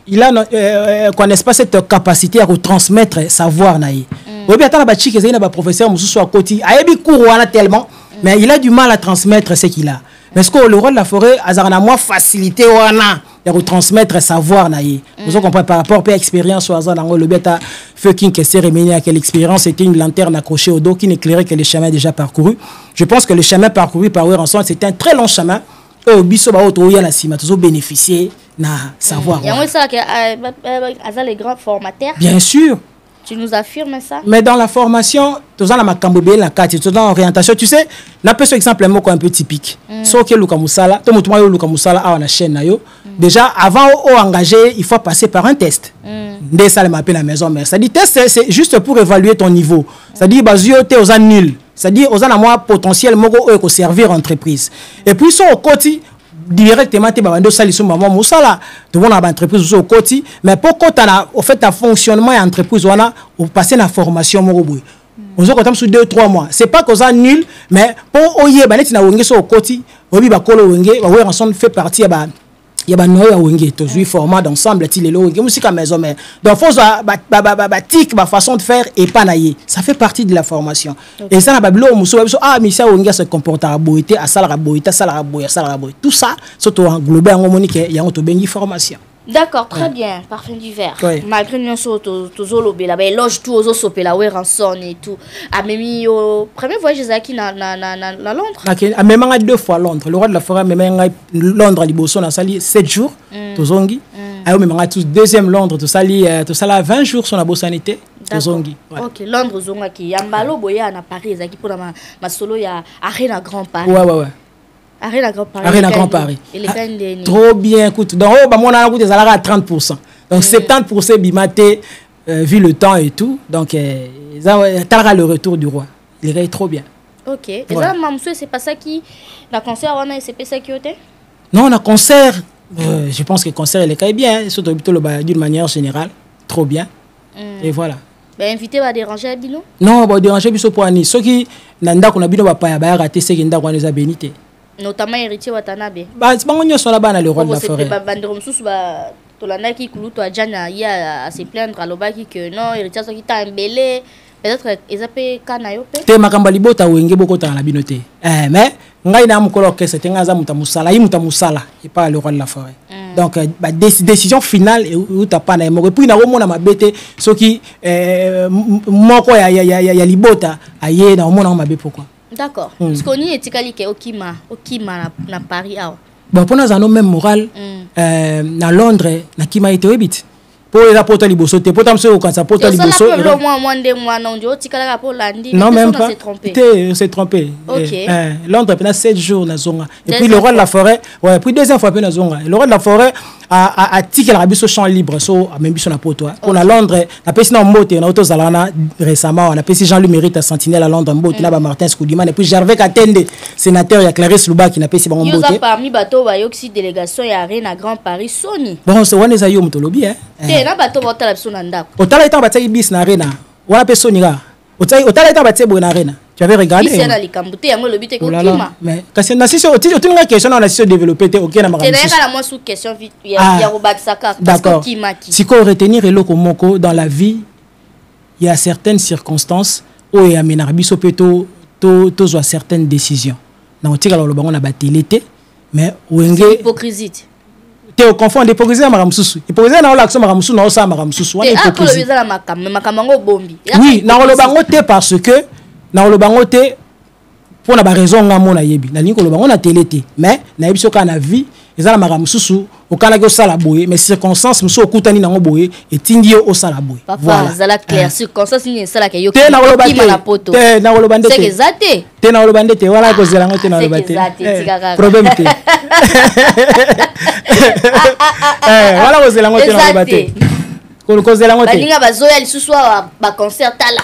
il a connaît pas cette capacité à retransmettre savoir naï oui bien attends ba chike zina ba professeur mususu à côté ayebi cours wana tellement mais il a du mal à transmettre ce qu'il a mais ce que le roi de la forêt azarna moins facilité wana de retransmettre savoir naï vous comprenez par rapport à expérience au hasard dans le bêta fucking que cérémonie à quelle expérience c'était une lanterne accrochée au dos qui n'éclairait que les chemins déjà parcourus je pense que le chemin parcouru par Weranson c'était un très long chemin au biso ba auto ya la cima tous bénéficier na savoir il y a ça que azar les grands formateurs bien sûr Tu nous affirmes ça? Mais dans la formation, tu as la cambobé, la carte, tu as l'orientation. Tu sais, n'a pas ce exemple un peu typique. Sauf que Luka Moussala, tout le monde Luka Moussala a la chaîne. Déjà, avant d'engager, il faut passer par un test. Dès ça, m'appelle la maison mère. C'est-à-dire, test, c'est juste pour évaluer ton niveau. C'est-à-dire, tu es aux nul. C'est-à-dire, aux un potentiel, pour servir l'entreprise. Et puis, au côté, directement tu vas salisu maman musala tu vois dans entreprise au côté mais pour quand au fait ta fonctionnement entreprise on a passer la formation moroboui on se compte sur 2-3 mois c'est pas que ça nul mais pour oyer ba netina wenge so au côté obi ba kolo wenge ba ouais ensemble fait partie ba il y a noya wenge to jouer format d'ensemble ti lelo wenge musique à maison mais donc faut ba tic ba façon de faire et pas naïe ça fait partie de la formation et ça na bablo muso ah mais ça wenge se comporte à boité à sala boité sala boy tout ça surtout englobé en monique il y a to bengi formation. D'accord, très bien, parfum du verre. Malgré nous sommes là, ben loge tout aux sopé là, ouais rançon et tout. A même au premier voyage Zaki na Londres. OK, a même 2 fois Londres. Le roi de la forêt même Londres liboso na sali 7 jours. Tozongi. A même tous deuxième Londres to sali 20 jours sur la bosanité. Tozongi. OK, Londres zonga ki yambalo boya na Paris Zaki pour ma solo ya Arena Grand Paris. Ouais. Arena Grand Paris. Arena Grand Paris. Trop bien, écoute. Donc, on a coûté à 30%. Donc, 70% bimaté, vu le temps et tout. Donc, t'auras le retour du roi. Il est trop bien. Ok. Et ça, Mamsou, c'est pas ça qui. La concert, on a SCP Sécurité? Non, on a concert. Je pense que le concert, il est bien. Surtout d'une manière générale. Trop bien. Et voilà. Ben, invité va déranger à Bino? Non, va déranger Biso pour Annie. Ceux qui n'ont pas Bino va pas rater, c'est qu'ils n'ont pas les bénité. Notamment héritier Watanabe. Bah c'est pas on sur là-bas dans le roi de la forêt. Ba bandrom sous ba tolanda ki kulu to ajana ya à se plaindre à lobaki que non héritier so ki ta embelé peut-être ezape kana yo pe. Te makamba libota wenge boko ta la binoté. Mais ngai na mukolo que c'était ngaza mutamusala et pas le roi de la forêt. Donc ba décision finale ou ta pas na mo puis na omona mabete so ki moko ya libota aye na omona mabe pourquoi. D'accord. Parce qu'on y est tikali ke okima na Paris ah. Bon pour nous un même moral na Londres na kima été webit. Pour les apporter liboso te pour tamso quand ça porter liboso. Non même pas. C'est trompé. Londres pendant 7 jours na zonga. Et puis le roi de la forêt, ouais, puis deuxième fois pendant zonga. Le roi de la forêt a tiqué la biso champ libre so même biso na poto. Pour la Londres, na pesi na mbote na auto zalana récemment, on a pesi Jean-Louis Mérite à Sentinelle à Londres mbote na ba Martin Skoudiman et puis Gervais Katende, sénateur ya Clarisse Louba qui na pesi ba mbote. Yo parmi bateau ba yoxi délégation ya Arena Grand Paris Sony. Bon, c'est wana za yo mutolobi na bato botala biso na ndako. Otala ita bataki bis na Arena. Wana pe Soniga. Otala ita bataki bo na Arena. Tu avais regardé. Bis na likambuté yango lobité ko kima. Mais kasi na sisi otinga question na sisi développer te OK na makambo. C'est d'ailleurs la moi sous question vite ya robatsaka parce que kima ki. Si ko retenir eloko moko dans la vie, il y a certaines circonstances où ya menar biso peto to zo certaines décisions. Na otika lo bango na batele te mais wenge hypocrisie. Te au confond d'hypocrisie na makamsusu. Hypocrisie na l'action makamsusu na osa makamsusu. Wana hypocrisie. Ah, makamango bombi. Oui, na lobango te parce que na lobango te pour na ba raison ngamo na yebi. Na linko lobango na télé te. Mais na yebi soka na vie, ezala makamsusu, okana ko sala boye, mais circonstances muso okutani na ngoboye et tindi au sala boye. Voilà, zala clair circonstances ni sala ke yo. Te na lobande. Te na lobande te. C'est exacté. Te na lobande te. Voilà ko zela ngote na lobande. Problème te. Voilà ko zela ngote na lobande. Ko zela ngote. Balinga bazoya lisusu ba concert tala.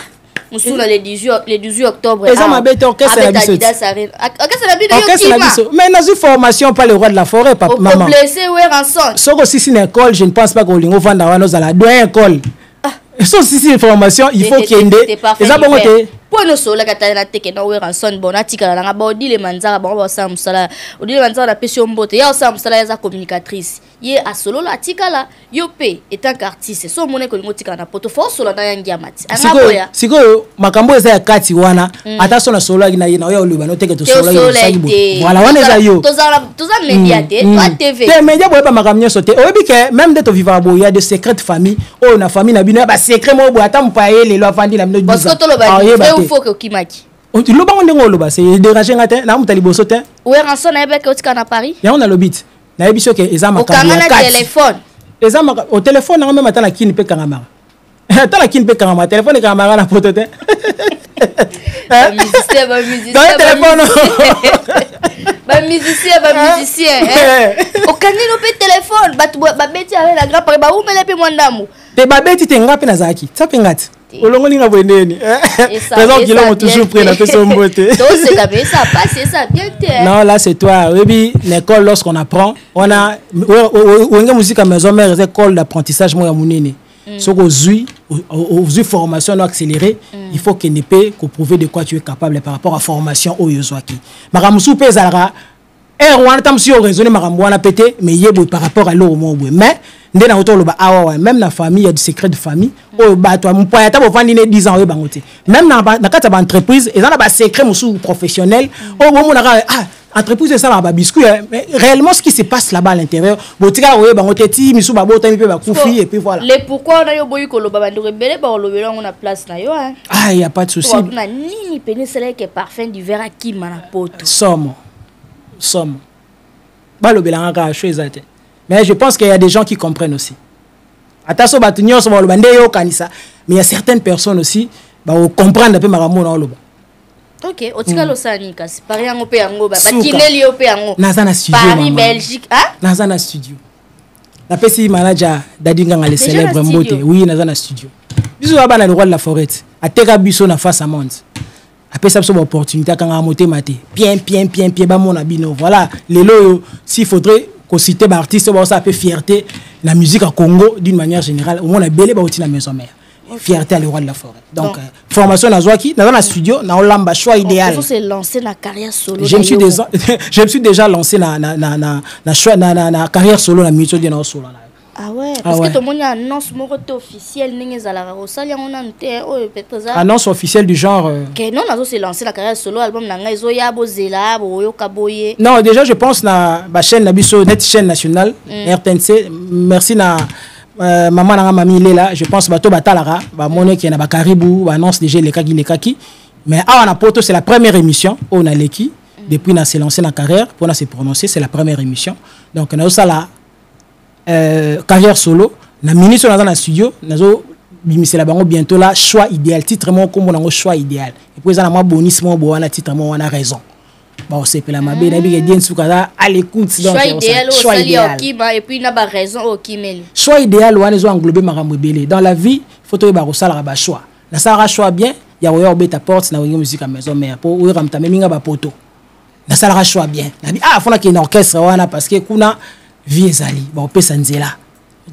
Musula le 18 octobre. Et ça m'a bête orchestre la biso. Orchestre la biso. Mais dans une formation pas le roi de la forêt papa maman. Blessé ouais rançon. Soko si une école, je ne pense pas qu'on lingo vanda wana za la doyen école. So si une formation, il faut qu'il y ait et ça bon côté. Pour nous sola katana teke na we rançon bon atika la ngaba odile manzara bon ba sam sala. Odile manzara na pesio mbote. Ya sam sala ya communicatrice. Ye a solo la tika la yope étant qu'artiste. So moné ko lingo tika na poto fo solo na yangi amati. Angaboya. Siko makambo eza ya kati wana. Ata so na solo na ye na yo luba no teke to solo yo sagibo. Voilà wana eza yo. Toza media te, toi TV. Te media boye pa makamnyo sote. Oyebi ke même de to vivre boye ya de secret famille. Oh na famille na bino ba secret mo bo ata mpaye lelo afandi na bino 10 ans. Parce que to lo ba il faut que kimaki. Le bango ndenge loba c'est déranger ngate na mutali bosote. Ouais rançon na ebe ke otika na Paris. Ya on a lobit. Na yebi so ke eza makambo ya téléphone. Eza au téléphone na même ata na kini pe kangamara. Attends la qui ne peut pas téléphone et caméra na poto te. Musicien. téléphone. Musicien. Au canino pe téléphone, ba beti avec la grand pare ba ou mele pe mwandamu. Te ba beti te ngapi na zaki. Ça pe ngati. Olongo ninga bwendeni. Présent qui l'ont toujours pris na pe son beauté. Donc c'est comme ça passe ça bien te. Non, là c'est toi. Oui, l'école lorsqu'on apprend, on a on musique à maison mère, c'est école d'apprentissage moi ya munene. So aux formation accélérée, il faut que n'épée qu'on prouve de quoi tu es capable par rapport à formation au yozwaki. Maramusu pezalra on tam si raisonner marambo na pété mais yebo par rapport à l'eau mais ndena auto loba awa même na famille il y a du secret de famille o ba toi mon point ta bo vandi 10 ans e bangote même na kata ba entreprise et ça na ba secret musu professionnel o bo mona entreprise ça va biscuit mais réellement ce qui se passe là-bas à l'intérieur botika oye bangote ti misu ba bota mi pe ba kufi et puis voilà les pourquoi on a yo boyi ko loba bandu rebele ba lobela on a place na yo ah il y a pas de souci na nini penisele que parfum du verre à qui mana poto somme. Mais je pense qu'il y a des gens qui comprennent aussi. Attention, mais il y a certaines personnes aussi qui comprennent un peu ma ok, otika lo sani kasi pari yango pe yango ba kineli yo pe yango nazana studio Paris Belgique nazana studio la pesi manager dadinga ngale célèbre mbote oui nazana studio biso bana le roi de la forêt ateka biso na face à monde après ça une opportunité quand on monter maté bien ba mon abino voilà les loyo s'il faudrait qu'on cite ba artiste ça peut fierté la musique à Congo d'une manière générale on a belé ba outi na maison mère fierté à le roi de la forêt donc formation na zwaki dans un studio na olamba choix idéal il faut se lancer na carrière solo je me suis déjà lancé na choix na carrière solo na musique de na solo. Ah ouais, parce que tout le monde a une annonce officielle, annonce officielle du genre. Que non, on s'est lancé la carrière solo, album non, déjà je pense na la chaîne Nabiso, net chaîne nationale, RTNC. Merci na maman na mami Lela, je pense bato batalara, ba monnaie qui na ba Caribou, annonce déjà les kaki. Mais ah on a poto c'est la première émission, on a l'équipe depuis na s'est lancé la carrière, pour na se prononcer, c'est la première émission. Donc on a ça là carrière solo na ministre dans un studio nazo bimisela bango bientôt là choix idéal titre mon comme on choix idéal et puis ça na moi bonus mon bo na titre mon on a raison bon c'est pe la mabe na bi bien soukada à l'écoute donc choix idéal et puis na ba raison au kimeli choix idéal on a englober marambo belé dans la vie faut to ba rosala ba choix na ça choix bien ya oyo beta porte na musique à maison mère pour oyo ramta minga ba poto na ça choix bien na bi faut na ki na orchestre wana parce que kuna vie ezali ba opesa nzela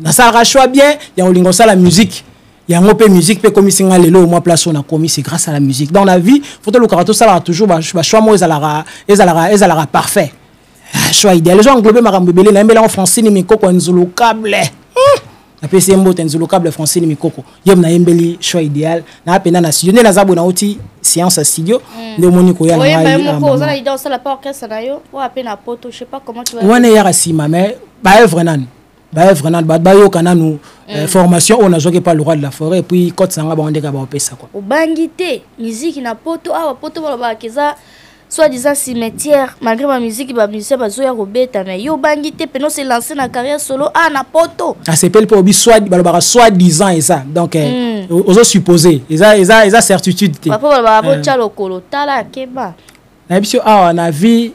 na ça choix bien ya olingo ça la musique ya ngope musique pe comme singa lelo au moins place on a commis c'est grâce à la musique dans la vie faut le karato ça toujours ba choix mo ezalara parfait choix idéal les gens englobé marambo belé na mbela en français ni mikoko nzulu câble na pesi mbote nzulu câble français ni mikoko yem na mbeli choix idéal na pena na studio na zabo na outi séance à studio de moniko ya na mais moko ça la idée ça la pas orchestre na yo ou apena poto je sais pas comment tu vas on est ya sima mais ba œuvre nan ba yo kana nous formation on a joué par le roi de la forêt et puis quand sanga ba ondeka ba opesa quoi obangité musique na poto poto ba keza soit disant cimetière malgré ma musique ba musicien ba zoya robeta mais yo bangité peno se lancer na carrière solo na poto c'est pel pour soit ba soit disant et ça donc aux supposé eza certitude te papa ba bo chalo kolo tala keba na biso na vie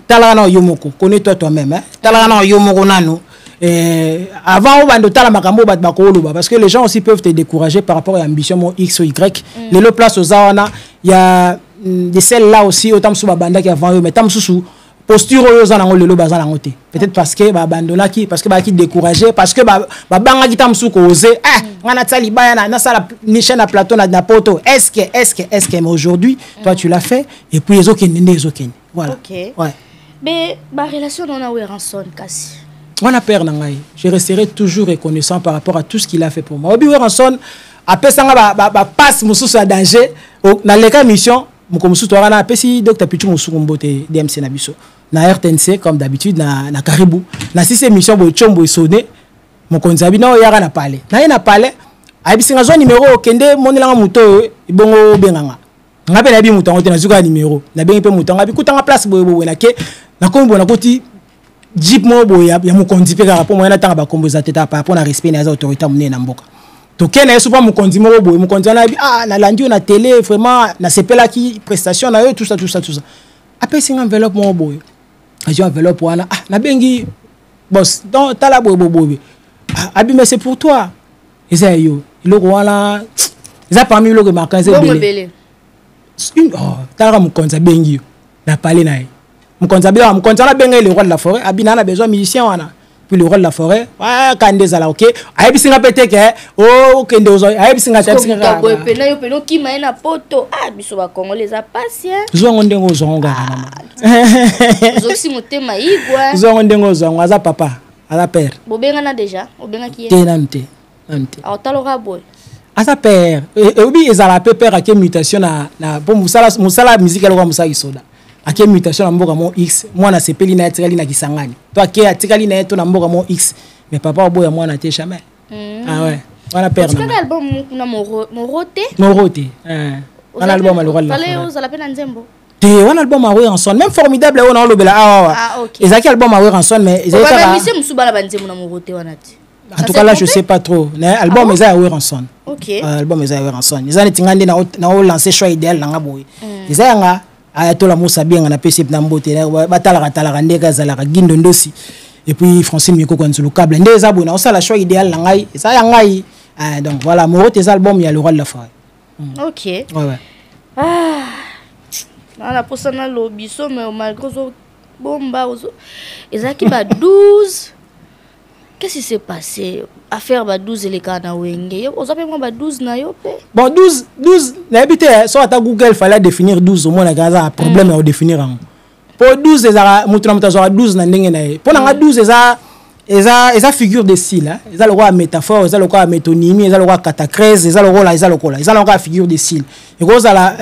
tala na yomoko connais-toi toi-même tala na yomoko nanu avant on va noter la makambo bat bakoloba parce que les gens aussi peuvent te décourager par rapport à l'ambition mon X ou Y les le place aux zawana il y a des celles là aussi autant sous banda qui avant eux mais tam sous posture aux zana le bazala ngoté peut-être parce que ba bandona qui parce que ba qui décourager parce que ba banga qui tam sous causé ngana tsali ba na sala ni chaîne à plateau na poto est-ce que mais aujourd'hui toi tu l'as fait et puis les autres voilà OK ouais mais ma relation on a Weranson kasi on a peur nangai je resterai toujours reconnaissant par rapport à tout ce qu'il a fait pour moi obi Weranson après ça ba passe mususu à danger na leka mission moko mususu to wana pesi Dr Pichu musuku mbote DMC na biso na RTNC comme d'habitude na Caribou na si émission bo chombo sonné moko nzabi na yara na parler na parler abisinga zo numéro kende monelanga muto ibongo benganga ngabe na bi muto ngote na zuka numéro na bengi pe muto ngabi kutanga place boye na ke na kombo na koti jeep mo boya ya mukonzi pe karapo mo na tanga ba kombo za teta pa pour na respect na za autorité munene na mboka tokene souvent mokonzi moko boye mokonzi wana bi ah na landi na télé vraiment na sepela ki prestation na yo tout ça après c'est enveloppe moko boye j'ai enveloppe wana ah na bengi boss donc tala boye abi mais c'est pour toi eza yo iloko wana eza parmi iloko marquant c'est belé oh tala mokonzi bengi na parler na mokonzi na benga le roi de la forêt abi na besoin musicien wana puis le roi de la forêt ah kande zala OK ayebi singa pete ke oh kende ozo ayebi singa singa boy pena yo peno ki maina poto ah biso ba congolais za patient zongo ndengo zonga zo si motema igwa zongo ndengo zongo aza papa aza père bobenga na déjà obenga ki te nante a taloka boy aza père obi ezala pe père ake mutation na pour musala musique aloko musala isoda ake mutation na mboka mo X mwana sepeli na etikali na kisangani to ake atikali na eto na mboka mo X mais papa boya mwana te jamais ah ouais wana père na quel album na morote un album à le roi de la forêt fallait la peine nzembo te un album à Ranson même formidable on a lobela ah OK ezaki album à Ranson mais ezaki ba mise musuba na banzembo na morote wana ti en tout cas là je sais pas trop mais album eza à Ranson OK album eza à Ranson ezani tingande na o lancer choix idéal na ngaboy eza nga ayatola Moussa bien na PC na mbote batala ndeka zalaka gindo ndosi et puis Francine Miko kwa nzulu câble ndeza bona osala choix idéal na ngai ça ya ngai donc voilà mon autre album il y a le roi de la forêt OK ouais ah na posa na lobiso mais malgré zo bomba ozo ezaki ba 12 qu'est-ce qui s'est passé affaire ba 12 les cas na wenge ozo pe mo ba 12 na yo pe bon 12 na habité so ata Google fallait définir 12 au moins na gaza problème à définir en pour 12 ezara mutuna mutazo 12 na ndenge na ye pour na 12 eza figure de style hein eza le roi métaphore eza le roi métonymie eza le roi catacrèse eza le roi figure de style et cause à la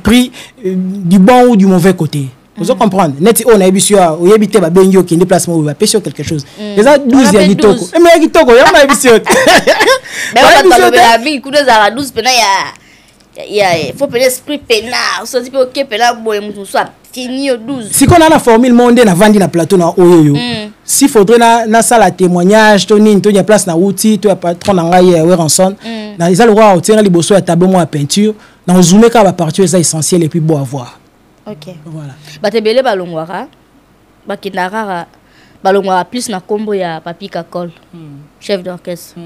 pris du bon ou du mauvais côté vous comprenez net on a ebisio o yebite ba bengi o kende placement ou ba pêcher quelque chose eza 12 ya kitoko mais kitoko ya on a ebisio mais on a parlé la vie kudo za 12 pena ya faut peut esprit pena so dit OK pena boy mutu so fini au 12 si qu'on a la formule monde na vandi na plateau na oyoyo si faudrait na sala témoignage to ni to ya place na outil to ya patron na ngai Ranson na isa le roi o tient liboso ya tableau mo peinture na zoomer ka ba partie ça essentiel et puis beau à voir. OK voilà batebele balongwara bakindara balongwara plus na kombo ya Papi Kakol chef d'orchestre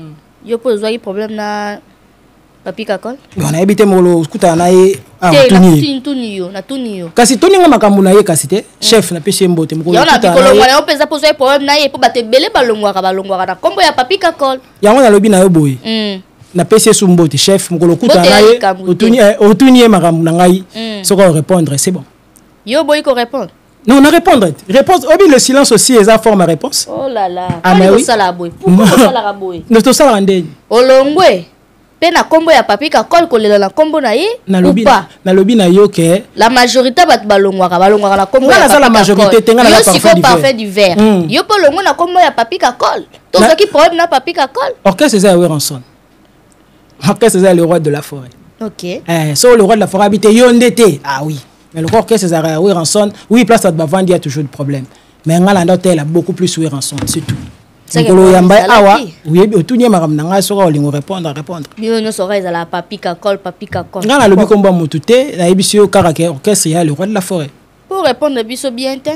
yo pose un problème na Papi Kakol on a habité molo skuta na ye na tuni kasi tuni nga makambo na ye kasi te chef na pese mbote moko ya na bikolo ngwana opeza pose un problème na ye po batebele balongwara na kombo ya Papi Kakol yango na lobi na yo boye na pese sumbote chef mokolo kuta na ye otuni makambo na ngai soko répondre c'est bon yo boy ko répondre non on a réponse obi le silence aussi est forme à réponse oh là là ah mais oui sala boy pourquoi sala boy no to sala ndeni olongwe pe na kombo ya Papi Kakol kolela na kombo na ye na lobi na yo ke la majorité bat balongwaka na kombo ya la majorité tenga na parfait du verre yo po longo na kombo ya Papi Kakol to ce qui problème na Papi Kakol orchestre c'est Ranson orchestre c'est le roi de la forêt OK so le roi de la forêt habite yo ndete ah oui mais le orchestre c'est Ranson oui place à Bavandi il y a toujours de problème mais ngala ndotel a beaucoup plus Ranson c'est tout ngolo yamba awa oui otunye makam nanga soka olingo répondre bino no soka ezala Papi Kakol ngala lobi komba mutu te na ebisio karake orchestre ya le roi de la forêt pour répondre biso bien te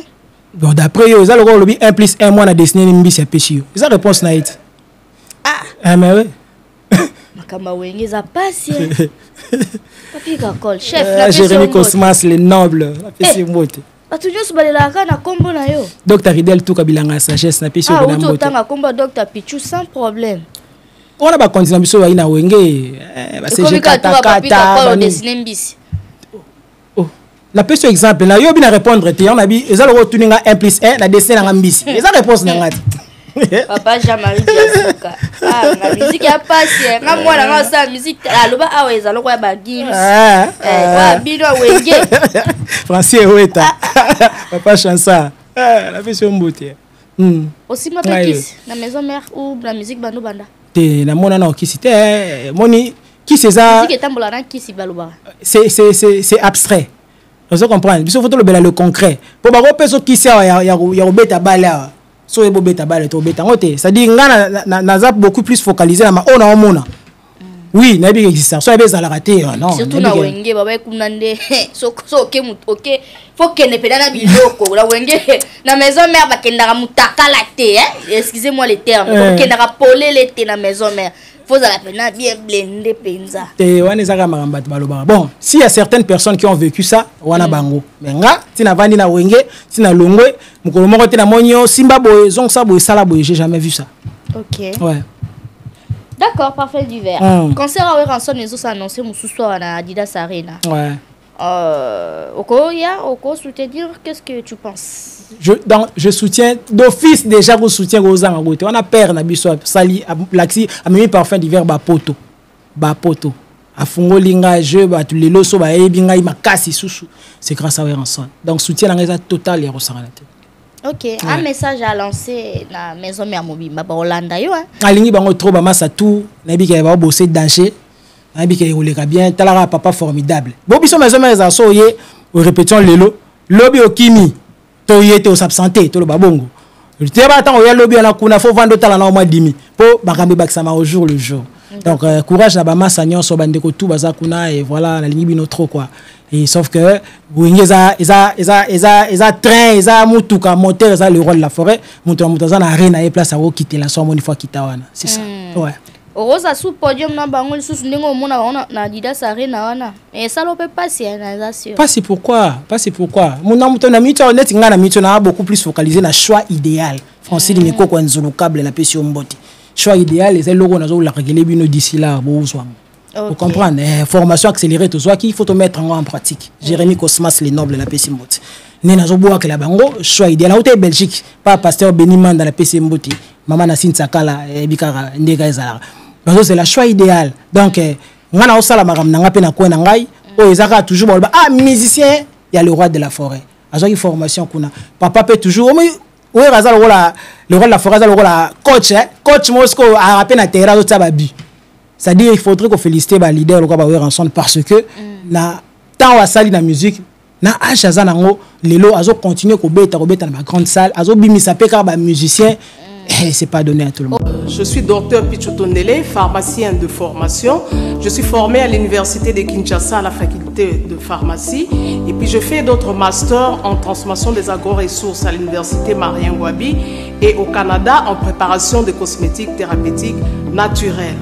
bon d'après yo ezala lobi 1 + 1 mois na dessiner mbisi ya pêche yo eza réponse na it ah mais oui makamba wenge za passe Papi Kakol chef la Jérémy Cosmas le noble la pêche mbote batu nyonso balelaka na kombo na yo Dr Ridel tout kabilanga sagesse na pêche yo na mbote tanga kombo Dr Pichu sans problème on a ba continuer biso wa ina wenge ba CG kata dessiner mbisi la pêche exemple na yo bina répondre te on a bi ezalo ko tuninga 1 + 1 na dessiner na mbisi eza réponse na ngati papa Jean-Marie Diasuka la musique ya passe nga mwana nga sa musique aloba awa ezalo ko ya bagimsi wa bino wenge Francis Weta papa chansa la version mbote aussi ma petite na maison mère ou la musique bando banda te na mona na kisi te moni qui c'est ça musique etambola na kisi baloba c'est abstrait vous comprenez biso faut le concret pour ba ko peso kisi ya robeta bala so ebo beta bale to beta ngote ça dit nga na beaucoup plus focalisé na ma ona omona oui na bi existe so ebe za la raté non surtout na wenge baba kumnande so ok faut que ne pedana biloko la wenge na maison mère bakendaka mutaka la té excusez-moi les termes faut que na poler les té na maison mère faut la pena bien blender penza te wana zaka maramba baloba bon si y a certaines personnes qui ont vécu ça wana bango mais nga tina vandi na wenge tina longwe mukolo moko tina monyo simba boy zong sa boy sala boy j'ai jamais vu ça. OK ouais. D'accord, parfait du verre. Concert à Ranson, ils ont annoncé mon sous-soir à Adidas Arena. Ouais. Oko, soutenir, qu'est-ce que tu penses? Je soutiens d'office déjà que soutien aux gens. On a peur na biso sali laxi a mis parfum d'hiver bapoto. Bapoto. A fungo linga je ba tous les loso ba ebinga makasi susu. C'est grâce à Ranson. Donc soutien en total et ressentir. OK, ouais. Un message à lancer na maison mère mobimba ba Hollanda yo hein. Alingi bango trop ba massa tout, na bi ke ba bosser danger. Na bi ke roulera bien, talara papa formidable. Bo biso maison mère za so ye, répétons lelo, lobby okimi, to yete o s'absenter, to lo babongo. Le teba tant o ya lobby na kuna faut vendre tala na au mois dimi. Po bakambi baksama au jour le jour. Donc courage na ba massa nyonso bandeko tout baza kuna et voilà la ligne bino trop quoi. Et sauf que eza train eza mutuka moteur eza le roi de la forêt mutuka na arena et place à quitter la somme une fois quitter wana c'est ça ouais Rosa sous podium na bango lisusu ndingo mona na Adidas Arena wana mais ça l'opé pas si na sûr pas c'est pourquoi mon mutu na mitu honnête ngana mitu na beaucoup plus focalisé na choix idéal Francis Miko kwa nzulu câble na pesi omboti choix idéal et c'est logo na zo la régler bino d'ici là bozwa. Vous comprenez, formation accélérée, tout ça, qu'il faut te mettre en pratique. Jérémy Cosmas, les nobles de la PC Mboti. Nena Zoboa que la bango, choix idéal. La Belgique, pas pasteur Beniman dans la PC Mboti. Maman Nassine Sakala, Bikara, Ndega Ezara. Donc c'est la choix idéal. Donc, on a aussi la maram nanga pena kwen nangai. Oh, Ezara toujours bon. Ah, musicien, il y a le roi de la forêt. Ajoute une formation qu'on a. Papa peut toujours. Oui, Razal le roi de la forêt, le roi la coach, coach Mosco a rappelé na terra d'autres sababi. C'est-à-dire il faudrait qu'on félicite les leaders ensemble parce que na tant à salle la musique na achaza nango lelo azo continuer ko beta dans ma grande salle azo bimisa peka ba musicien c'est pas donné à tout le monde. Je suis docteur Pichotondele, pharmacien de formation. Je suis formé à l'université de Kinshasa à la faculté de pharmacie et puis je fais d'autres masters en transformation des agro-ressources à l'université Marien Ngouabi et au Canada en préparation de cosmétiques thérapeutiques naturelles.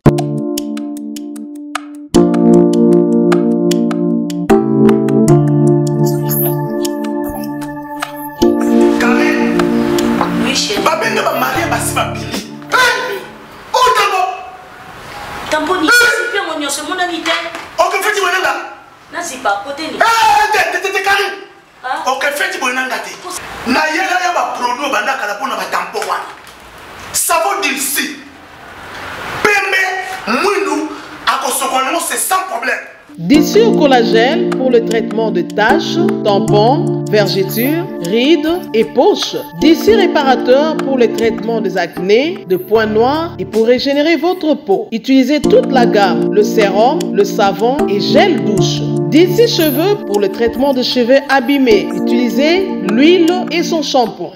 D'ici au collagène pour le traitement de taches, tampons, vergetures, rides et poches. D'ici réparateur pour le traitement des acnés, de points noirs et pour régénérer votre peau. Utilisez toute la gamme, le sérum, le savon et gel douche. D'ici cheveux pour le traitement de cheveux abîmés. Utilisez l'huile et son shampoing.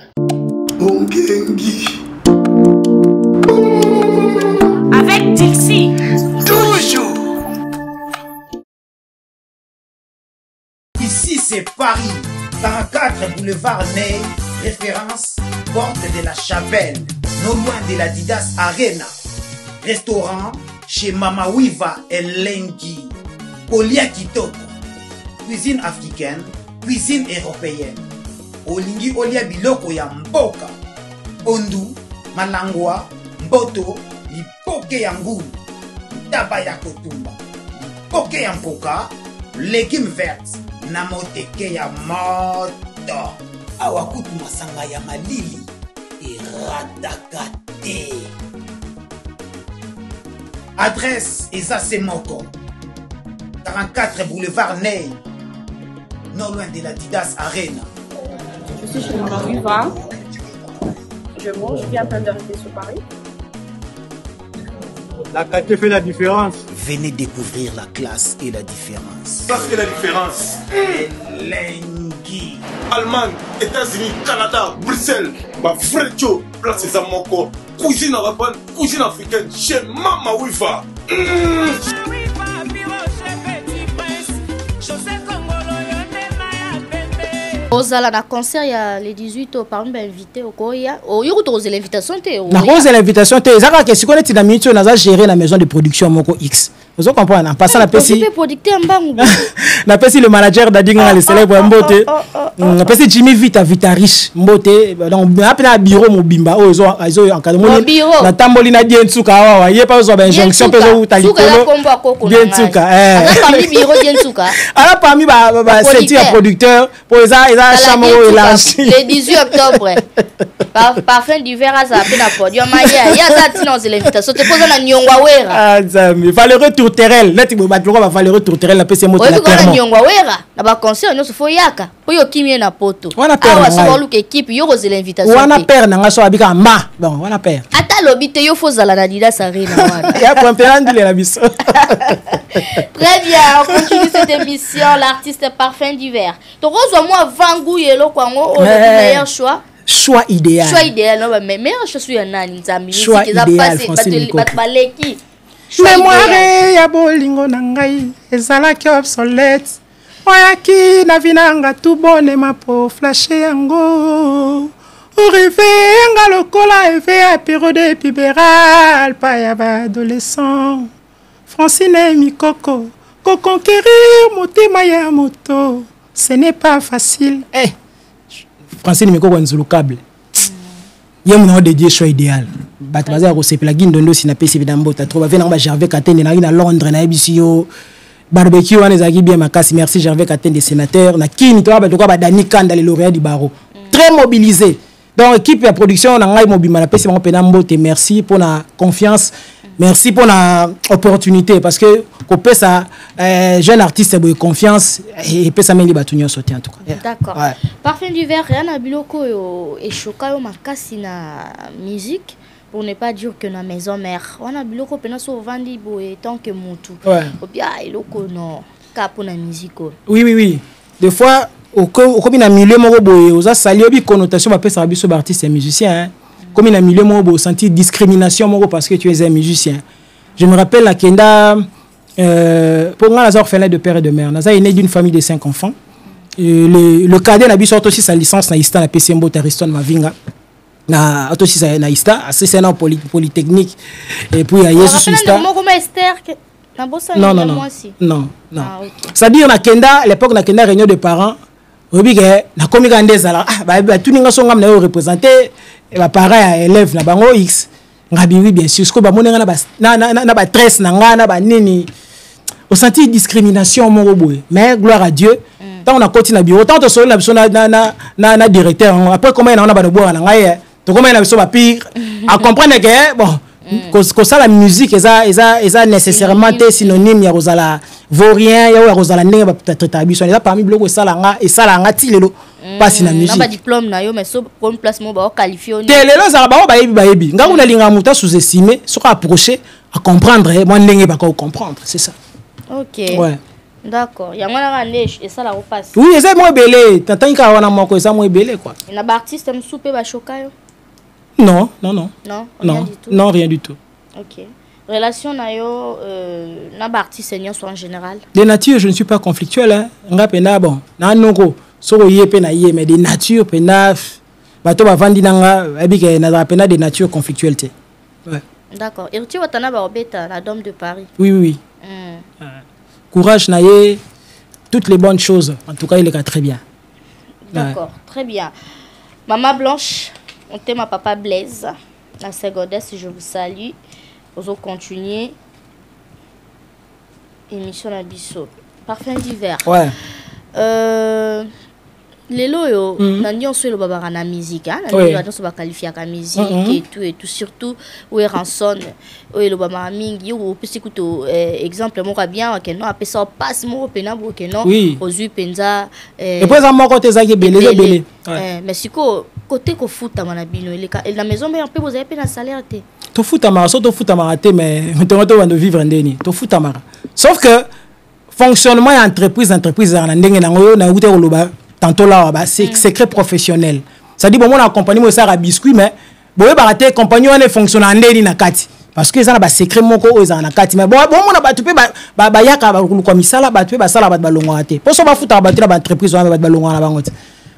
Avec Dixie. Toujours. Ici c'est Paris, 44 boulevard Ney, référence porte de la Chapelle, non loin de l'Adidas Arena. Restaurant chez Mama Wiva et Lengi. Kolia Kitoko, cuisine africaine, cuisine européenne. Olingi Olia Biloko ya Mboka, Ondu, Malangwa, Mboto, Lipoke ya Ngulu, Taba ya Kotumba, Lipoke ya Mpoka, légumes verts, Namoteke ya moto, Awakutu masanga ya malili, Iratakate. Adresse Eza Moko, 44 boulevard Ney, non loin de l'Adidas Arena. Je suis chez Mama Wiva. Je mange, je viens à peine d'arriver sur Paris. La qualité fait la différence. Venez découvrir la classe et la différence. Ça c'est la différence. Lengi. Niki. Allemagne, États-Unis, Canada, Bruxelles, ma frère Joe, place c'est moko. Cuisine arabe, cuisine africaine, chez Mama Wiva. Ozala na concert ya les 18 au parmi invité au Koya. Oh, yo to l'invitation té. Na rose l'invitation té. Zaka ke sikone ti na minute na za gérer la maison de production moko X. Vous comprenez en passant la PC. Na PC le manager d'Adinga le célèbre Mbote. Na PC Jimmy Vita riche Mbote. Donc appela bureau mo bimba o zo encadrement na tamboli na Dientuka wa ye pas zo ba injonction peso talikolo. Dientuka parmi bureau Dientuka. Alors parmi ba septième producteur pour ça chambre le 18 octobre. Parfum d'hiver à ça peine à podium ya ya ça tino l'invitation te pose na nyongwa wera. Ah zami fallait retour terrel là tu va falloir retour terrel la PC moto la terre nyongwa wera na ba concert no fo yaka po yo kimie na poto awa so lu équipe yo rose l'invitation wana père na ngaso abika ma bon wana père ata lobite yo fo zala na dida sarina wana ya comprendre la biso. Très bien, on continue cette émission l'artiste parfum d'hiver to rezo moi vangu yelo kwango au meilleur choix. Choix idéal. Choix idéal, non, mais meilleur choix sur nani nzambi. Choix idéal, baleki. Mémoire ya bolingo na ngai ezalaki obsolète. Oyaki na vinanga tout bonema po flasher yango. Orive nga lokola eve a période pibéral pa ya ba adolescent. Francine Mikoko, ko conquérir motema ya moto, ce n'est pas facile. Eh. Francine Mikoko nzulu câble. Yem no dédié choix idéal. Batbaza ko sepela gindondo sina pesi bidambo ta trop venanga ba Gervais Katende na Londres na ebisio barbecue wana ezaki bien makasi. Merci Gervais Katende sénateur na kini to ba Dani Kanda le lauréat du barreau. Très mobilisé. Donc équipe de production na ngai mobima na pesi bango pena mbote. Merci pour la confiance. Merci pour l'opportunité parce que qu'on ça jeune artiste de confiance et peut ça mêler batunyo sauter en tout cas. D'accord. Ouais. Parfum d'hiver rien à biloko et choka yo makasi na musique pour ne pas dire que na maison mère. On a biloko pena so vandi boé tant que mutu. Ouais. Ou bien iloko no capo na musique. Oui. Des fois au comme na milieu moko boé oza sali obi connotation ba pesa biso ba artiste et musicien. Hein. Comme il a mis le mot senti discrimination parce que tu es un musicien. Je me rappelle à Kenda, pour moi, Nazar orphelin de père et de mère. Nazar est né d'une famille de 5 enfants. Le cadet n'a pas aussi sa licence na Ista na PCMBO Tariston Mavinga. Na aussi na Ista, c'est un polytechnique. Et puis il y a Jesus Ista. Non. C'est-à-dire na Kenda, à l'époque na Kenda réunion de parents. Obige na komi kandeza ba tuninga songa na représenter ba parents élèves na bango X ngabi oui bien sûr ko ba monenga na ba stress na ngana ba nini au senti discrimination mon boy mais gloire à Dieu tant on a continué na bureau tant to so na biso na directeur après comment on a ba no boa na ngai to comment na biso ba pire à comprendre que bon que ça la musique est nécessairement synonyme ya rozala vaurien ya rozala ndenge ba traiter biso ça parmi bloc ça la nga ti lelo pas na musique na ba diplôme na yo mais so comme place mo ba qualifier te lelo za ba yebi nga una linga muta sous-estimer so approcher à comprendre moi ndenge ba ko comprendre c'est ça. OK. Ouais. D'accord. Ya mwana ka neige et ça la repasse. Oui, c'est moi belé, t'entends ka wana moko ça moi belé quoi. Et na ba artiste me souper ba choka yo. Non, rien du tout. OK. Relation na yo na ba artiste en général. De nature, je ne suis pas conflictuel hein. Nga pena bon, na noko so yé pena yé mais de nature pena bato ba vandi nanga abike na pena de nature conflictuelle té. Ouais. D'accord. Et tu watana ba obeta la Dôme de Paris. Oui. Courage na yé, toutes les bonnes choses. En tout cas, il est très bien. D'accord, très bien. Maman Blanche, on t'aime ma papa Blaise. La secondaire, je vous salue. Vous continuez. Émission à Bissot. Parfum d'hiver. Ouais. Les loyaux, nani on soit le baba na musique, hein. Nani on soit qualifié à la musique et tout surtout où est rançon, où est le baba mingi ou peut écouter exemple moi bien que non après ça passe moi pena bo que non aux yeux penza et puis ça moi côté ça qui belé mais si côté ko foot à mana bino et la maison mais un peu vous avez pena salaire té to foot à mara so to foot à mara té mais maintenant to va vivre ndeni to foot à mara sauf que fonctionnement entreprise na ndenge na ngoyo na ute koloba tantôt là c'est secret professionnel. Ça dit bon mon accompagnement ça ra biscuit mais boye baraté compagnie on fonctionne en ndeli na kati parce que ça na ba secret moko eza na kati mais bon mon ba tupe ba yaka ba ko misala ba tupe ba sala ba balonga te pour so ba futa ba tira ba entreprise ba balonga na bango te.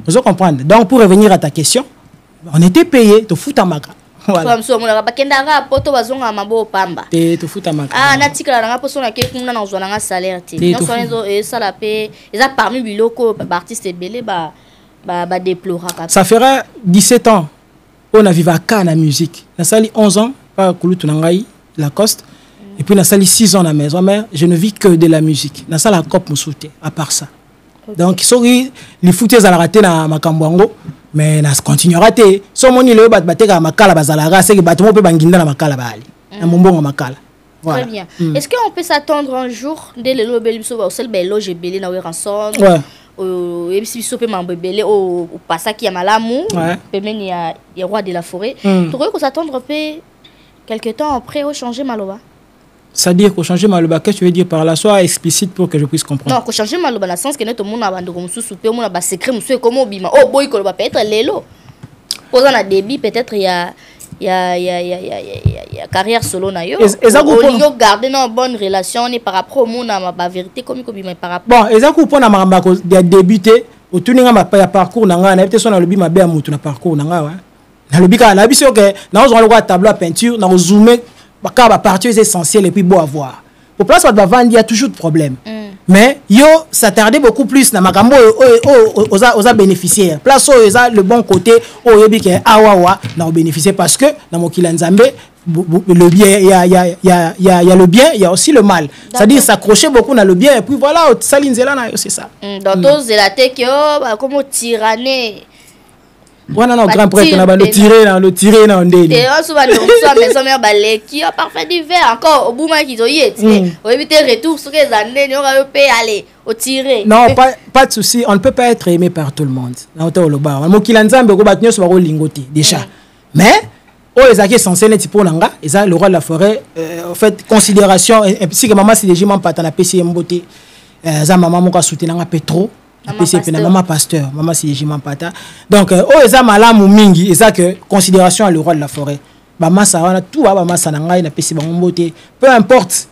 Vous comprenez. Donc pour revenir à ta question, on était payé to futa maka. Voilà. Comme ça mon ba kendanga poto bazonga mabo pamba. To futa maka. Ah na tikala nga poso na ke kuna na zwana nga salaire te. Non so les sala pe eza parmi biloko ba artiste belé ba déplora. Ça fera 17 ans on a vécu à la musique. Na sali 11 ans par Kulutu Nangai Lacoste et puis na sali 6 ans na maison mère, je ne vis que de la musique. Na sala cop musute à part ça. Donc sorry les footers à la rater na makambwango mais na continuera te. So moni le bat bateka makala bazalaga c'est que batmo pe banginda na makala bali. Na mombongo makala. Voilà. Très bien. Est-ce qu'on peut s'attendre un jour dès le lobel biso ba sel belo je belé na ranson? Ouais. Et si vous pouvez belé au passage qui a malamu, il y a roi de la forêt. Tu crois qu'on s'attendre peu quelque temps après au changer maloba? C'est-à-dire qu'on changer maloba, qu'est-ce que tu veux dire par là? Sois explicite pour que je puisse comprendre. Non, qu'on changer maloba dans le sens que tout le monde a bandé comme sous-souper, on a secret, monsieur comme au bima. Oh boy, qu'on va peut-être l'élo. Posant la débit, peut-être il y a carrière solo na yo. On garder une bonne relation par rapport au monde à ma vérité comme mais par rapport. Bon, et ça qu'on a maramba de débuter au tuning à ma parcours nanga na peut-être son lobby ma bien mutu na parcours nanga ouais. Na lobby ka na biso que na on le tableau à peinture na zoomer ba partie essentielle et puis beau à voir. Pour place va vendre il y a toujours de problème. Mais yo s'attarder beaucoup plus na makambo aux bénéficiaires. Place le bon côté au yebi que awawa na bénéficier parce que dans mokila nzambe le bien il y a le bien, il y a aussi le mal. C'est-à-dire s'accrocher beaucoup dans le bien et puis voilà salinzela na yo c'est ça. Dans tous la tête que comme tyranné. Voilà non grand prêtre na ba le tirer na ndeni. Et on souvent on maison mère balé qui a parfait d'hiver encore au bouma qui doyet. On éviter retour sur les années on va payer aller au tirer. Non pas de souci, on ne peut pas être aimé par tout le monde. Na hoto lo ba. Mokila nzambe ko batnyo so ba ko lingote déjà. Mais les acquis censés n'être pour nanga, ils ont le roi de la forêt. En fait, considération. Et puis que maman si les gens pas dans la PC mboté, za maman moka soutenir nanga Petro. Maman pasteur, maman si les gens pas donc ils ont malamu mingi, ils ont que considération à le roi de la forêt. Maman ça va tout maman ça nanga na PC mboté. Peu importe.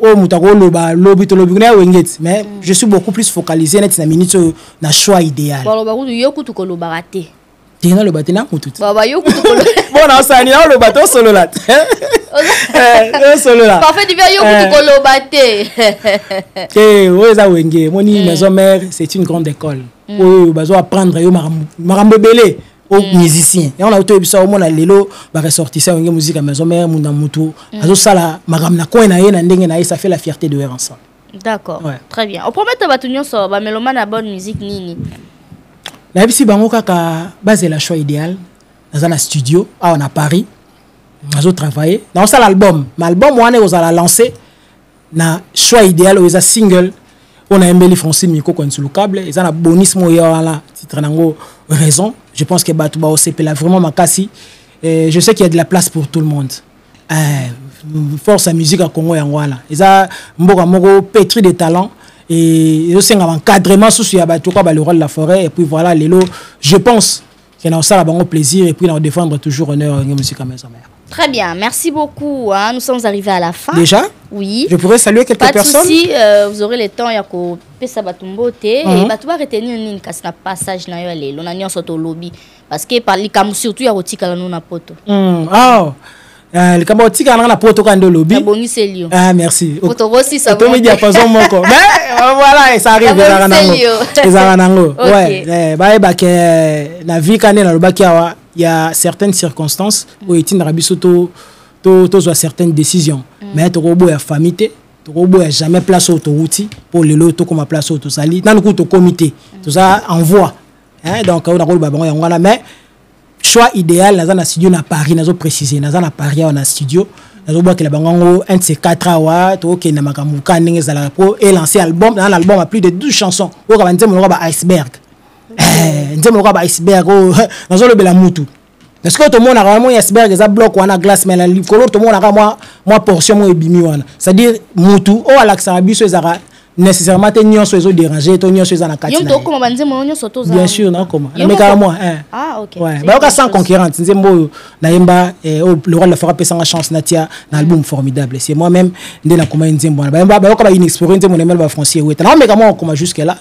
Oh mutako loba lobi to lobi na wenget, mais je suis beaucoup plus focalisé net na minute na choix idéal. Bon loba ku yoku to ko loba raté. Tina le bateau n'a tout. Baba yo kutu kolo. Bon non ça ni le bateau solo là. Solo là. Parfait d'hiver yo kutu kolo bateau. Que ouais ça wenge. Moni maison mère c'est une grande école. Oh bazo apprendre yo marambe belé aux musiciens. Et on a auto bisa au monde lelo ba ressortir ça wenge musique à maison mère muna mutu. Azo sala maramna ko na ye na ndenge na ye ça fait la fierté de ensemble. D'accord. Très bien. On promet ta batunyo so ba melomane na bonne musique nini. La bisi bango kaka base la choix idéal dans un studio on a Paris on a travaillé dans ça l'album mais l'album on a lancé na choix idéal ou single on a embelli Francine Miko quand sur le câble ils ont bonisme là titre nango raison je pense que batu ba OCP là vraiment makasi et je sais qu'il y a de la place pour tout le monde force à musique à Congo yangwana ils ont mboka moko pétri de talent. Et aussi un encadrement sous le roi de la forêt et puis voilà l'élo je pense qu'il y a ça bon plaisir et puis on défendre toujours honneur musique à maison mère. Très bien, merci beaucoup hein. Nous sommes arrivés à la fin. Déjà? Oui. Je pourrais saluer quelques personnes. Pas de souci, vous aurez le temps, il y a que pesa batumbote et batuba retenir une casse na passage na yo aller. On a nion soto lobby parce que par les cam surtout il y a otika la na poto. Ah. Le camotika na poto quand de lobby. Ah merci. Poto aussi ça. Tout media pas mon moko. Mais voilà, ça arrive ça nango. Ouais, ba que na vie quand na lobaki il y a certaines circonstances où il rabiso to certaines décisions. Mais to robo ya famille to robo ya jamais place autoroute pour le loto comme place auto sali. Nan ko to comité. Tout ça envoie. Hein donc on a robo ba ngwana mais choix idéal dans un studio na Paris nazo préciser dans un Paris on a studio nazo boire que la bango un de ces 4 hours to ke na makamuka ndenge za la pro et lancer album dans l'album a plus de 12 chansons o ka nzemo lo ba iceberg nzemo lo ba iceberg nazo le bela mutu parce que tout le monde a vraiment iceberg za bloc wana glace mais la color tout le monde a moi portion mo ebimi wana c'est à dire mutu o alaxa biso ezara nécessairement te nyonso ezo déranger to nyonso eza na kati na comment banze mo nyonso to za bien sûr na comment mais car moi ah OK ouais ba ka sans concurrente nzembo na yemba le roi de la fera pesa chance na tia na album formidable c'est moi même ndé na comment nzembo ba ka ba inexpérience mo nemel ba français ouais na mais comment on comment jusque là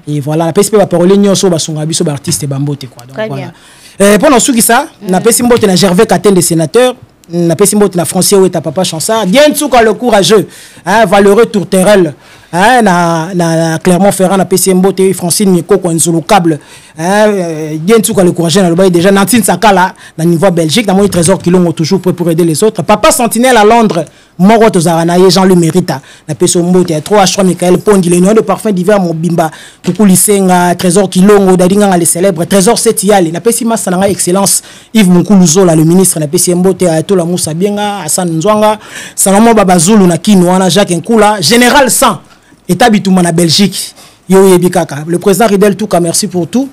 et voilà la PSP va parler nyonso ba songa biso ba artiste bambote quoi donc voilà pendant ce qui ça na PSP mbote na Gervais Katende sénateur na PSP mbote na français ouais ta papa chansa bien tout le courageux hein valeureux tourterelle hein na Clermont-Ferrand na PSP mbote Francine Nico ko nzolo câble hein bien tout le courageux na le bail déjà Nantine Sakala na niveau Belgique na mon trésor kilongo toujours prêt pour aider les autres papa sentinelle à Londres Moro Tozarana Jean le mérita na PSP mbote 3H3 Michael Pondi les noms de parfum d'hiver Mobimba Tuku Lisenga trésor kilongo dadinga les célèbres trésor Setiali na PSP Massananga excellence Yves Mukuluzo le ministre na PSP mbote Ayatola Moussa Bienga Hassan Nzwanga Salamo Babazulu na Kinwana Jacques Nkula général 100 État Bitouma na Belgique yo yebikaka le président Ridel Touka merci pour tout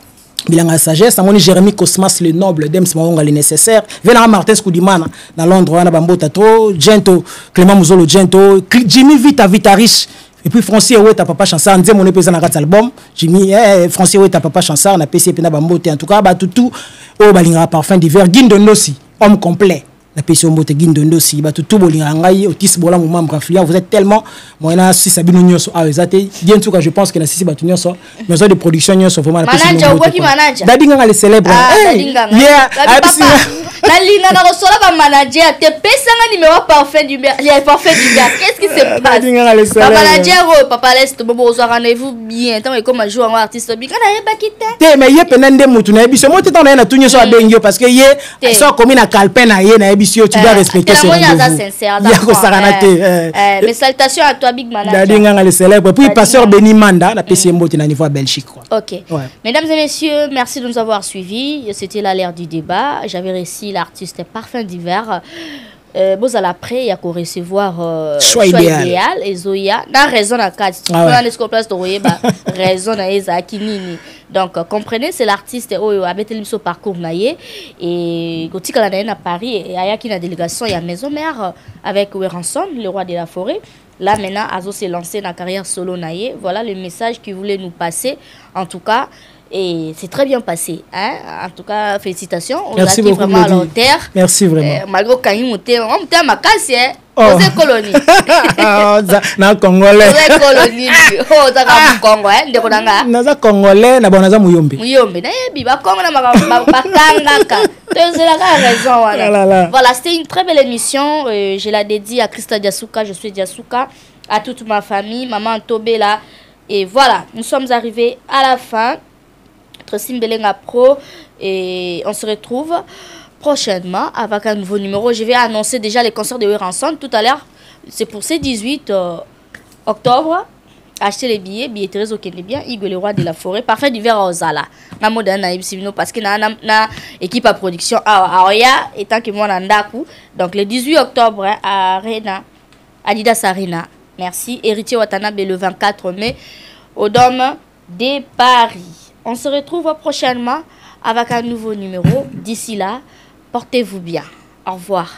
bilanga sagesse amoni Jérémy Cosmas le noble Dems Maonga le nécessaire Venara Martin Skoudimana na Londres wana bambota trop Gento Clément Muzolo Gento Jimmy Vita Riche et puis Français Oueta papa Chansard nze mon epesa na kat album Jimmy Français Oueta papa Chansard na PCP na bambote en tout cas ba tout o balinga parfum d'hiver Guindo Nossi homme complet la PCO mbote Guindo Nossi ba tout bolinga ngai Otis Bola mon membre affilié vous êtes tellement moyena si sabino nyonso a ezate bien tout cas je pense que na sisi batu nyonso maison de production nyonso vraiment la PCO manager ou qui manager dadinga les célèbres yeah Nalina na kosola ba manager te pesa nga numéro parfait du parfait du gars qu'est-ce qui se passe ba manager papa laisse to bobo so rendez-vous bien tant comme jouer un artiste bien na yeba kite te mais ye penande mutu na biso mo te ton na tunyo so abengi parce que ye so comme na calpe na ye na biso tu dois respecter ses rendez-vous mais salutations à toi big manager dadinga les célèbres puis pasteur Beni Manda na PC mbote na niveau Belgique quoi. OK mesdames et messieurs merci de nous avoir suivis c'était là l'heure du débat j'avais réussi l'artiste Parfum d'hiver vous allez après il y a qu'on recevoir choix idéal et Zoya na raison à 4 tu prends les place de Royeba raison à Ezaki nini donc comprenez c'est l'artiste oyo abeteli so parcours naie et gotika la na Paris et ayaki na délégation il y a maison mère avec Weranson le roi de la forêt là maintenant Azo s'est lancé dans carrière solo naie voilà le message qu'il voulait nous passer en tout cas. Et c'est très bien passé. Hein? En tout cas, félicitations. On merci beaucoup, vraiment à la hauteur. Merci vraiment. Malgré quand il montait, on montait à ma casse, hein? Aux colonie. Na Congolais. Aux colonie. Oh, ça va Congo, hein? Ndekona. Naza Congolais, na bonaza Muyombe. Muyombe. Na yebi ba Congo na bakangaka. Tu as raison. Voilà, c'était une très belle émission. Je la dédie à Christa Diasuka. Je suis Diasuka. À toute ma famille, maman Tobela. Et voilà, nous sommes arrivés à la fin. Simbelenga Pro et on se retrouve prochainement avec un nouveau numéro. Je vais annoncer déjà les concerts de Weranson tout à l'heure. C'est pour ce 18 octobre. Achetez les billets, billetteries au Kenya bien. Igwe le roi de la forêt. Parfait d'hiver à Ozala. Na moderne na ibsibino parce que na équipe à production à Oya et tant que moi nandaku. Donc le 18 octobre à Arena, Adidas Arena. Merci. Héritier Watanabe le 24 mai au Dôme de Paris. On se retrouve prochainement avec un nouveau numéro. D'ici là, portez-vous bien. Au revoir.